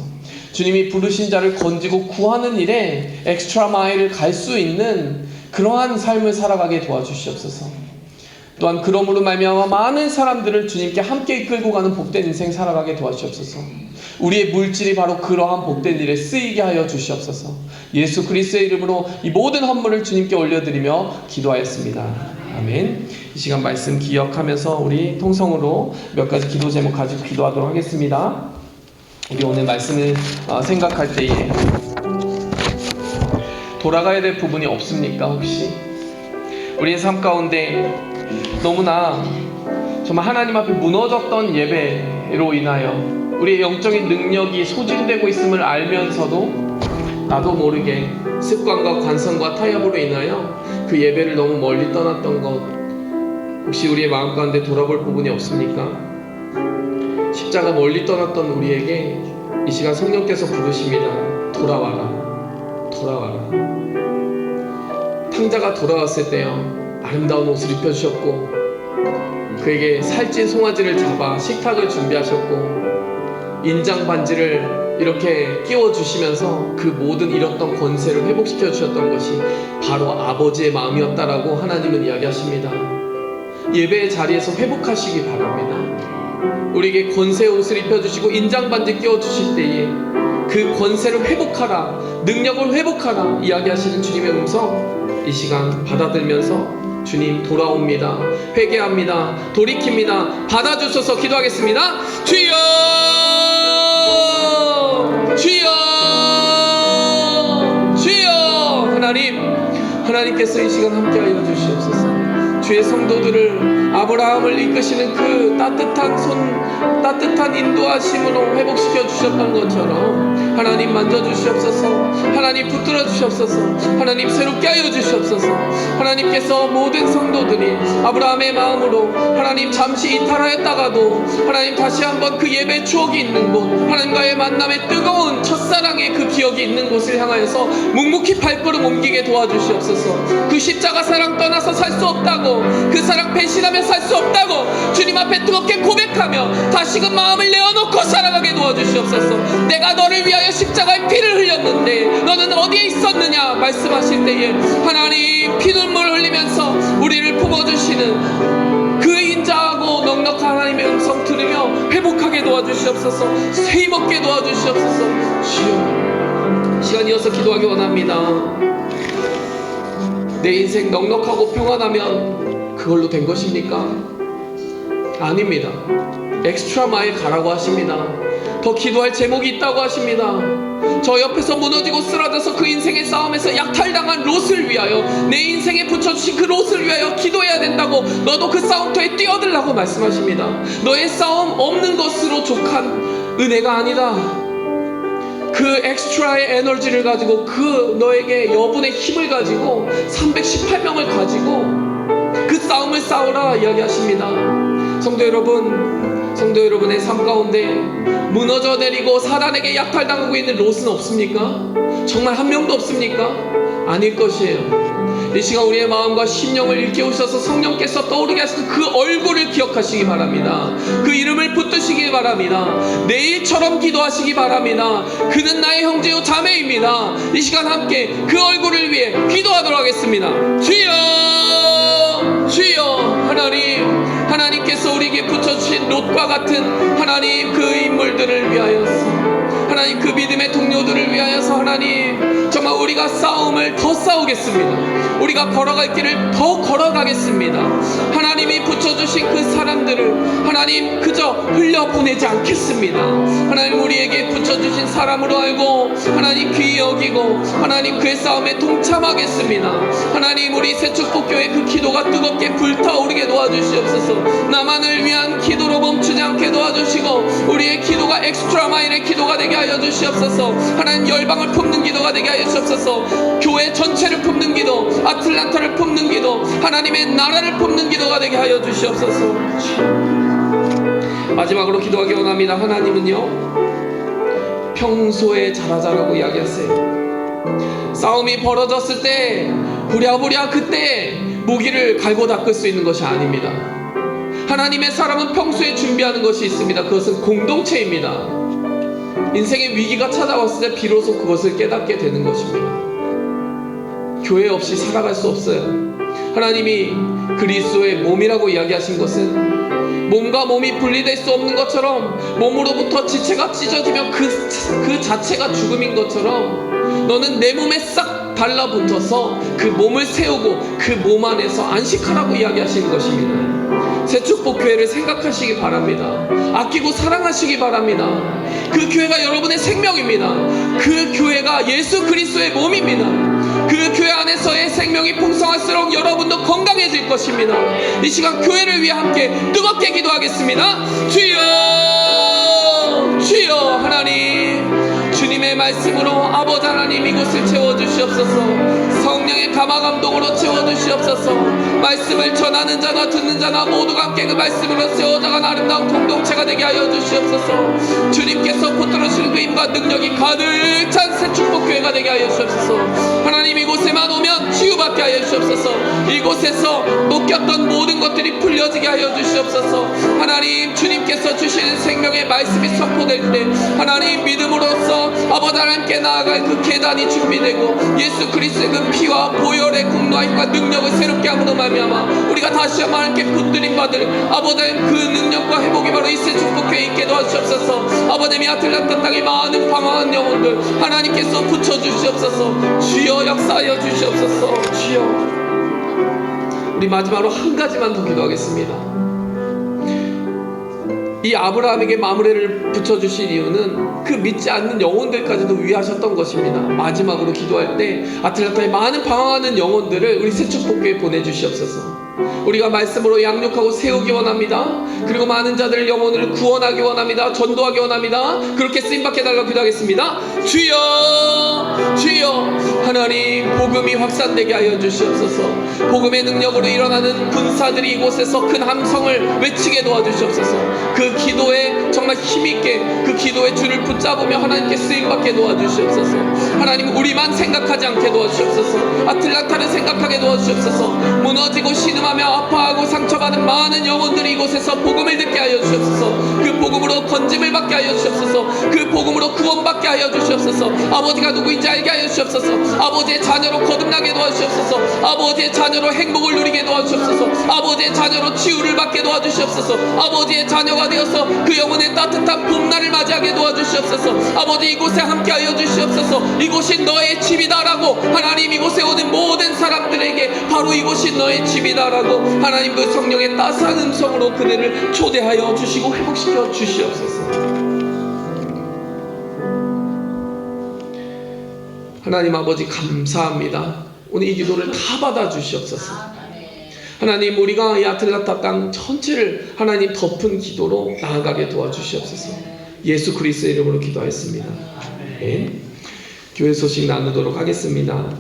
주님이 부르신 자를 건지고 구하는 일에 엑스트라 마일을 갈 수 있는 그러한 삶을 살아가게 도와주시옵소서. 또한 그러므로 말미암아 많은 사람들을 주님께 함께 이끌고 가는 복된 인생 살아가게 도와주시옵소서. 우리의 물질이 바로 그러한 복된 일에 쓰이게 하여 주시옵소서. 예수 그리스도의 이름으로 이 모든 헌물을 주님께 올려드리며 기도하였습니다. 아멘. 이 시간 말씀 기억하면서 우리 통성으로 몇 가지 기도 제목 가지고 기도하도록 하겠습니다. 우리 오늘 말씀을 생각할 때에 돌아가야 될 부분이 없습니까? 혹시 우리의 삶 가운데 너무나 정말 하나님 앞에 무너졌던 예배로 인하여 우리의 영적인 능력이 소진되고 있음을 알면서도 나도 모르게 습관과 관성과 타협으로 인하여 그 예배를 너무 멀리 떠났던 것, 혹시 우리의 마음 가운데 돌아볼 부분이 없습니까? 십자가 멀리 떠났던 우리에게 이 시간 성령께서 부르십니다. 돌아와라, 돌아와라. 탕자가 돌아왔을 때요, 아름다운 옷을 입혀주셨고 그에게 살찐 송아지를 잡아 식탁을 준비하셨고 인장 반지를 이렇게 끼워주시면서 그 모든 잃었던 권세를 회복시켜 주셨던 것이 바로 아버지의 마음이었다라고 하나님은 이야기하십니다. 예배의 자리에서 회복하시기 바랍니다. 우리에게 권세의 옷을 입혀주시고 인장 반지 끼워주실 때에 그 권세를 회복하라, 능력을 회복하라 이야기하시는 주님의 음성 이 시간 받아들면서 주님 돌아옵니다, 회개합니다, 돌이킵니다, 받아주셔서 기도하겠습니다. 주여, 주여, 주여. 하나님께서 이 시간 함께하여 주시옵소서. 주의 성도들을 아브라함을 이끄시는 그 따뜻한 손, 따뜻한 인도하심으로 회복시켜 주셨던 것처럼 하나님 만져주시옵소서. 하나님 붙들어 주시옵소서. 하나님 새롭게 하여 주시옵소서. 하나님께서 모든 성도들이 아브라함의 마음으로 하나님 잠시 이탈하였다가도 하나님 다시 한번 그 예배 추억이 있는 곳, 하나님과의 만남의 뜨거운 첫사랑의 그 기억이 있는 곳을 향하여서 묵묵히 발걸음 옮기게 도와주시옵소서. 그 십자가 사랑 떠나서 살 수 없다고, 그 사랑 배신하며 살 수 없다고 주님 앞에 뜨겁게 고백하며 다시금 마음을 내어놓고 살아가게 도와주시옵소서. 내가 너를 위하여 십자가에 피를 흘렸는데 너는 어디에 있었느냐 말씀하실 때에 하나님 피눈물을 흘리면서 우리를 품어주시는 그 인자하고 넉넉한 하나님의 음성 들으며 회복하게 도와주시옵소서. 세임없게 도와주시옵소서. 주여, 시간 이어서 기도하기 원합니다. 내 인생 넉넉하고 평안하면 그걸로 된 것입니까? 아닙니다. 엑스트라 마일 가라고 하십니다. 더 기도할 제목이 있다고 하십니다. 저 옆에서 무너지고 쓰러져서 그 인생의 싸움에서 약탈당한 롯을 위하여, 내 인생에 붙여주신 그 롯을 위하여 기도해야 된다고, 너도 그 싸움터에 뛰어들라고 말씀하십니다. 너의 싸움 없는 것으로 족한 은혜가 아니다. 그 엑스트라의 에너지를 가지고, 그 너에게 여분의 힘을 가지고 318명을 가지고 그 싸움을 싸우라 이야기하십니다. 성도 여러분의 삶 가운데 무너져 내리고 사단에게 약탈당하고 있는 롯은 없습니까? 정말 한 명도 없습니까? 아닐 것이에요. 이 시간 우리의 마음과 심령을 일깨우셔서 성령께서 떠오르게 하시는 그 얼굴을 기억하시기 바랍니다. 그 이름을 붙드시기 바랍니다. 내일처럼 기도하시기 바랍니다. 그는 나의 형제요 자매입니다. 이 시간 함께 그 얼굴을 위해 기도하도록 하겠습니다. 주여, 주여. 하나님께서 우리에게 붙여주신 롯과 같은 하나님 그 인물들을 위하여서, 하나님 그 믿음의 동료들을 위하여서 하나님 정말 우리가 싸움을 더 싸우겠습니다. 우리가 걸어갈 길을 더 걸어가겠습니다. 하나님이 붙여주신 그 사람들을 하나님 그저 흘려보내지 않겠습니다. 하나님 우리에게 붙여주신 사람으로 알고 하나님 귀히 여기고 하나님 그의 싸움에 동참하겠습니다. 하나님 우리 새축복교회 그 기도가 뜨겁게 불타오르게 도와주시옵소서. 나만을 위한 기도로 멈추지 않게 도와주시고 우리의 기도가 엑스트라 마일의 기도가 되게 하여 주시옵소서. 하나님 열방을 품는 기도가 되게 하여 주시옵소서. 교회 전체를 품는 기도, 아틀란타를 품는 기도, 하나님의 나라를 품는 기도가 되게 하여 주시옵소서. 마지막으로 기도하기 원합니다. 하나님은요 평소에 잘하자라고 이야기하세요. 싸움이 벌어졌을 때 부랴부랴 그때 모기를 갈고 닦을 수 있는 것이 아닙니다. 하나님의 사람은 평소에 준비하는 것이 있습니다. 그것은 공동체입니다. 인생의 위기가 찾아왔을 때 비로소 그것을 깨닫게 되는 것입니다. 교회 없이 살아갈 수 없어요. 하나님이 그리스도의 몸이라고 이야기하신 것은 몸과 몸이 분리될 수 없는 것처럼, 몸으로부터 지체가 찢어지면 그 자체가 죽음인 것처럼, 너는 내 몸에 싹 달라붙어서 그 몸을 세우고 그 몸 안에서 안식하라고 이야기하시는 것입니다. 새축복교회를 생각하시기 바랍니다. 아끼고 사랑하시기 바랍니다. 그 교회가 여러분의 생명입니다. 그 교회가 예수 그리스도의 몸입니다. 그 교회 안에서의 생명이 풍성할수록 여러분도 건강해질 것입니다. 이 시간 교회를 위해 함께 뜨겁게 기도하겠습니다. 주여, 주여. 하나님, 주님의 말씀으로 아버지 하나님 이곳을 채워주시옵소서. 성령의 감화감동으로 채워주시옵소서. 말씀을 전하는 자나 듣는 자나 모두가 함께 그 말씀으로 세워져간 아름다운 공동체가 되게 하여 주시옵소서. 주님께서 붙들으시는 그 힘과 능력이 가득 찬 새축복교회가 되게 하여 주시옵소서. 하나님, 이곳에만 오면 치유받게 하여 주시옵소서. 이곳에서 묶였던 모든 것들이 풀려지게 하여 주시옵소서. 하나님, 주님께서 주시는 생명의 말씀이 선포될 때 하나님 믿음으로써 아버지 하나님께 나아갈 그 계단이 준비되고 예수 그리스도의 그 피와 보혈의 공로함과 능력을 새롭게 함으로 말미암아 우리가 다시 한번 하나님께 붙들림 받을 아버지 하나님 그 능력과 회복이 바로 이 새축복교회에 있게 도와주시옵소서. 아버지 하나님, 아틀란타 땅에 많은 방황한 영혼들 하나님께서 붙여주시옵소서. 주여, 역사하여 주시옵소서. 주여. 우리 마지막으로 한 가지만 더 기도하겠습니다. 이 아브라함에게 마므레를 붙여주신 이유는 그 믿지 않는 영혼들까지도 위하셨던 것입니다. 마지막으로 기도할 때 아틀란타에 많은 방황하는 영혼들을 우리 새축복교회에 보내주시옵소서. 우리가 말씀으로 양육하고 세우기 원합니다. 그리고 많은 자들의 영혼을 구원하기 원합니다. 전도하기 원합니다. 그렇게 쓰임받게 해달라고 기도하겠습니다. 주여, 주여. 하나님, 복음이 확산되게 하여 주시옵소서. 복음의 능력으로 일어나는 군사들이 이곳에서 큰 함성을 외치게 도와주시옵소서. 그 기도에 정말 힘있게 그 기도의 줄을 붙잡으며 하나님께 쓰임받게 도와주시옵소서. 하나님, 우리만 생각하지 않게 도와주시옵소서. 아틀란타를 생각하게 도와주시옵소서. 무너지고 신음하며 아파하고 상처받은 많은 영혼들이 이곳에서 복음을 듣게 하여 주시옵소서. 그 복음으로 건짐을 받게 하여 주시옵소서. 그 복음으로 구원받게 하여 주시옵소서. 아버지가 누구인지 알게 하여 주시옵소서. 아버지의 자녀로 거듭나게 도와주시옵소서. 아버지의 자녀로 행복을 누리게 도와주시옵소서. 아버지의 자녀로 치유를 받게 도와주시옵소서. 아버지의 자녀가 되어서 그 영혼의 따뜻한 봄날을 맞이하게 도와주시옵소서. 아버지, 이곳에 함께하여 주시옵소서. 이곳이 너의 집이다라고 하나님, 이곳에 오는 모든 사람들에게 바로 이곳이 너의 집이다라고 하나님 그 성령의 따스한 음성으로 그들을 초대하여 주시고 회복시켜 주시옵소서. 하나님 아버지, 감사합니다. 오늘 이 기도를 다 받아 주시옵소서. 하나님, 우리가 이 아틀란타 땅 전체를 하나님 덮은 기도로 나아가게 도와주시옵소서. 예수 그리스도의 이름으로 기도하였습니다. 네. 교회 소식 나누도록 하겠습니다.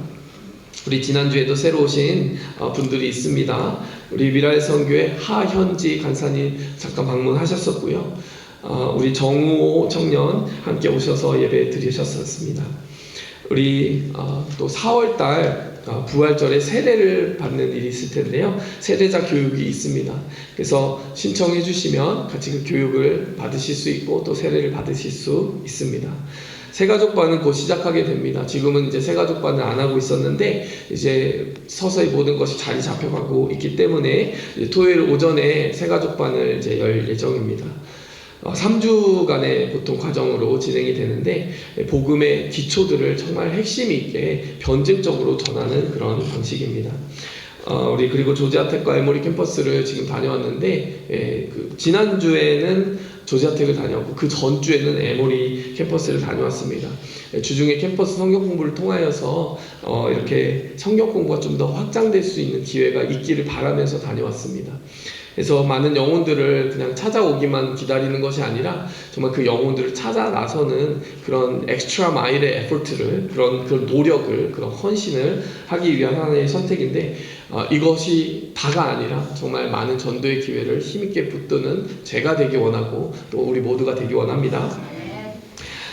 우리 지난주에도 새로 오신 분들이 있습니다. 우리 미라엘 선교회 하현지 간사님 잠깐 방문하셨었고요. 우리 정우호 청년 함께 오셔서 예배 드리셨었습니다. 우리 또 4월달 부활절에 세례를 받는 일이 있을 텐데요. 세례자 교육이 있습니다. 그래서 신청해 주시면 같이 그 교육을 받으실 수 있고 또 세례를 받으실 수 있습니다. 새가족반은 곧 시작하게 됩니다. 지금은 이제 새가족반을 안 하고 있었는데 이제 서서히 모든 것이 자리 잡혀가고 있기 때문에 이제 토요일 오전에 새가족반을 이제 열 예정입니다. 3주간의 보통 과정으로 진행이 되는데 복음의 기초들을 정말 핵심 있게 변증적으로 전하는 그런 방식입니다. 우리 그리고 조지아텍과 에모리 캠퍼스를 지금 다녀왔는데 그 지난주에는 조지아텍을 다녀왔고 그 전주에는 에모리 캠퍼스를 다녀왔습니다. 주중에 캠퍼스 성경 공부를 통하여서 이렇게 성경 공부가 좀 더 확장될 수 있는 기회가 있기를 바라면서 다녀왔습니다. 그래서 많은 영혼들을 그냥 찾아오기만 기다리는 것이 아니라 정말 그 영혼들을 찾아 나서는 그런 엑스트라 마일의 에포트를 그런 노력을 그런 헌신을 하기 위한 하나의 선택인데 이것이 다가 아니라 정말 많은 전도의 기회를 힘있게 붙드는 제가 되기 원하고 또 우리 모두가 되기 원합니다.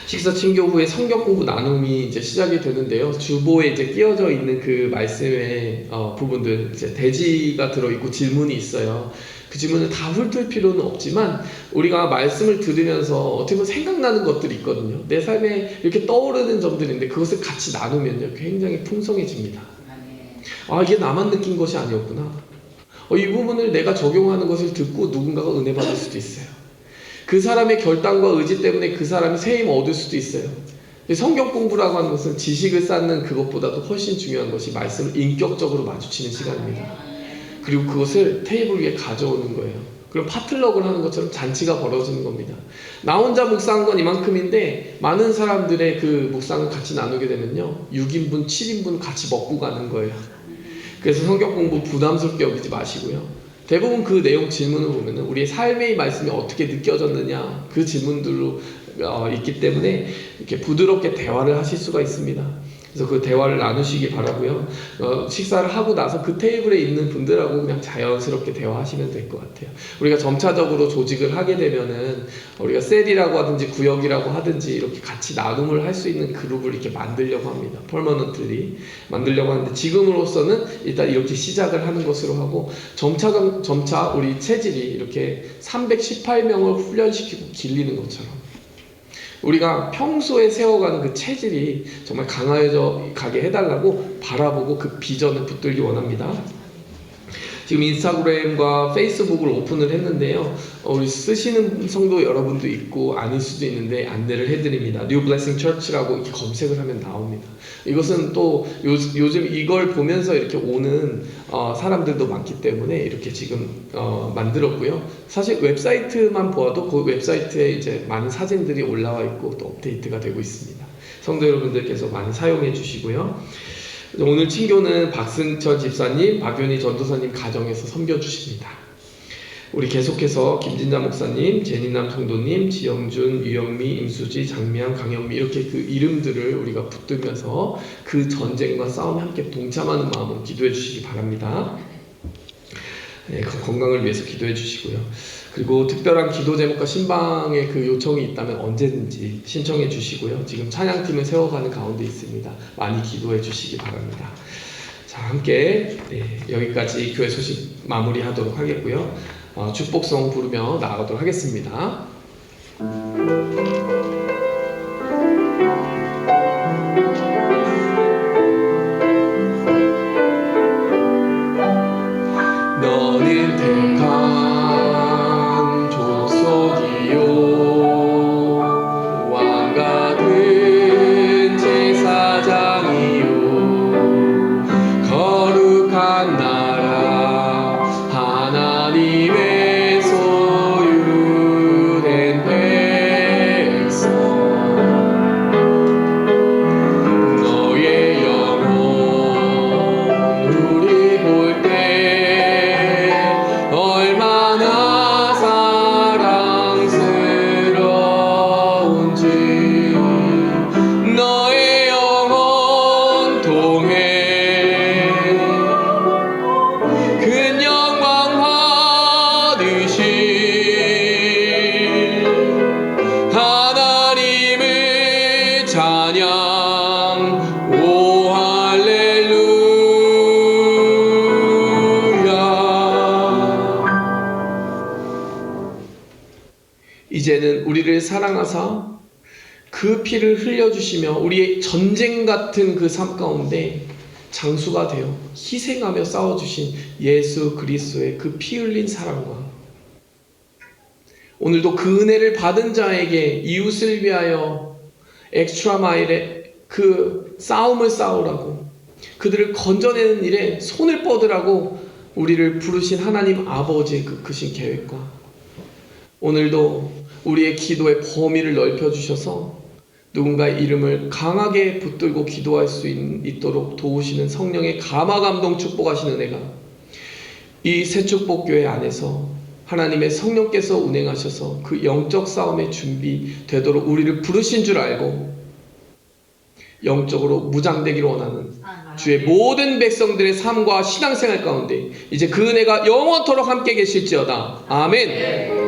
식사 친교 후에 성경 공부 나눔이 이제 시작이 되는데요. 주보에 이제 끼어져 있는 그 말씀의 부분들, 이제 대지가 들어있고 질문이 있어요. 그 질문을 다 훑을 필요는 없지만 우리가 말씀을 들으면서 어떻게 보면 생각나는 것들이 있거든요. 내 삶에 이렇게 떠오르는 점들인데 그것을 같이 나누면요 굉장히 풍성해집니다. 아, 이게 나만 느낀 것이 아니었구나. 이 부분을 내가 적용하는 것을 듣고 누군가가 은혜 받을 수도 있어요. 그 사람의 결단과 의지 때문에 그 사람이 새 힘을 얻을 수도 있어요. 성경 공부라고 하는 것은 지식을 쌓는 그것보다도 훨씬 중요한 것이 말씀을 인격적으로 마주치는 시간입니다. 그리고 그것을 테이블 위에 가져오는 거예요. 그럼 파틀럭을 하는 것처럼 잔치가 벌어지는 겁니다. 나 혼자 묵상한 건 이만큼인데 많은 사람들의 그 묵상을 같이 나누게 되면요 6인분, 7인분 같이 먹고 가는 거예요. 그래서 성경 공부 부담스럽게 여기지 마시고요. 대부분 그 내용 질문을 보면은 우리의 삶의 말씀이 어떻게 느껴졌느냐 그 질문들로 있기 때문에 이렇게 부드럽게 대화를 하실 수가 있습니다. 그래서 그 대화를 나누시기 바라고요. 식사를 하고 나서 그 테이블에 있는 분들하고 그냥 자연스럽게 대화하시면 될 것 같아요. 우리가 점차적으로 조직을 하게 되면은 우리가 셀이라고 하든지 구역이라고 하든지 이렇게 같이 나눔을 할 수 있는 그룹을 이렇게 만들려고 합니다. 퍼머넌트리 만들려고 하는데 지금으로서는 일단 이렇게 시작을 하는 것으로 하고 점차 우리 체질이 이렇게 318명을 훈련시키고 길리는 것처럼 우리가 평소에 세워가는 그 체질이 정말 강해져 가게 해달라고 바라보고 그 비전을 붙들기 원합니다. 지금 인스타그램과 페이스북을 오픈을 했는데요. 우리 쓰시는 성도 여러분도 있고 아닐 수도 있는데 안내를 해드립니다. New Blessing Church라고 이렇게 검색을 하면 나옵니다. 이것은 또 요즘 이걸 보면서 이렇게 오는 사람들도 많기 때문에 이렇게 지금 만들었고요. 사실 웹사이트만 보아도 그 웹사이트에 이제 많은 사진들이 올라와 있고 또 업데이트가 되고 있습니다. 성도 여러분들께서 많이 사용해 주시고요. 오늘 친교는 박승철 집사님, 박윤희 전도사님 가정에서 섬겨주십니다. 우리 계속해서 김진자 목사님, 제니남 성도님, 지영준, 유영미, 임수지, 장미양, 강영미 이렇게 그 이름들을 우리가 붙들면서 그 전쟁과 싸움에 함께 동참하는 마음으로 기도해 주시기 바랍니다. 네, 그 건강을 위해서 기도해 주시고요. 그리고 특별한 기도 제목과 신방의 그 요청이 있다면 언제든지 신청해 주시고요. 지금 찬양팀을 세워가는 가운데 있습니다. 많이 기도해 주시기 바랍니다. 자, 함께 여기까지 교회 소식 마무리하도록 하겠고요. 축복성 부르며 나아가도록 하겠습니다. 너는 택한 족속이요 왕 같은 제사장이요 거룩한 나라 하나님의 소유된 백성 너의 영혼 우리 볼 때 얼마나 사랑스러운지 너의 영혼 통해 큰 영광 받으신 하나님을 찬양 오 할렐루야. 이제는 우리를 사랑하사 그 피를 흘려주시며 우리의 전쟁 같은 그 삶 가운데 장수가 되어 희생하며 싸워주신 예수 그리스도의 그 피 흘린 사랑과 오늘도 그 은혜를 받은 자에게 이웃을 위하여 엑스트라 마일의 그 싸움을 싸우라고 그들을 건져내는 일에 손을 뻗으라고 우리를 부르신 하나님 아버지의 그 크신 계획과 오늘도 우리의 기도의 범위를 넓혀주셔서 누군가의 이름을 강하게 붙들고 기도할 수 있도록 도우시는 성령의 감화감동 축복하시는 은혜가 이 새축복교회 안에서 하나님의 성령께서 운행하셔서 그 영적 싸움의 준비되도록 우리를 부르신 줄 알고 영적으로 무장되기를 원하는 주의 모든 백성들의 삶과 신앙생활 가운데 이제 그 은혜가 영원토록 함께 계실지어다. 아멘.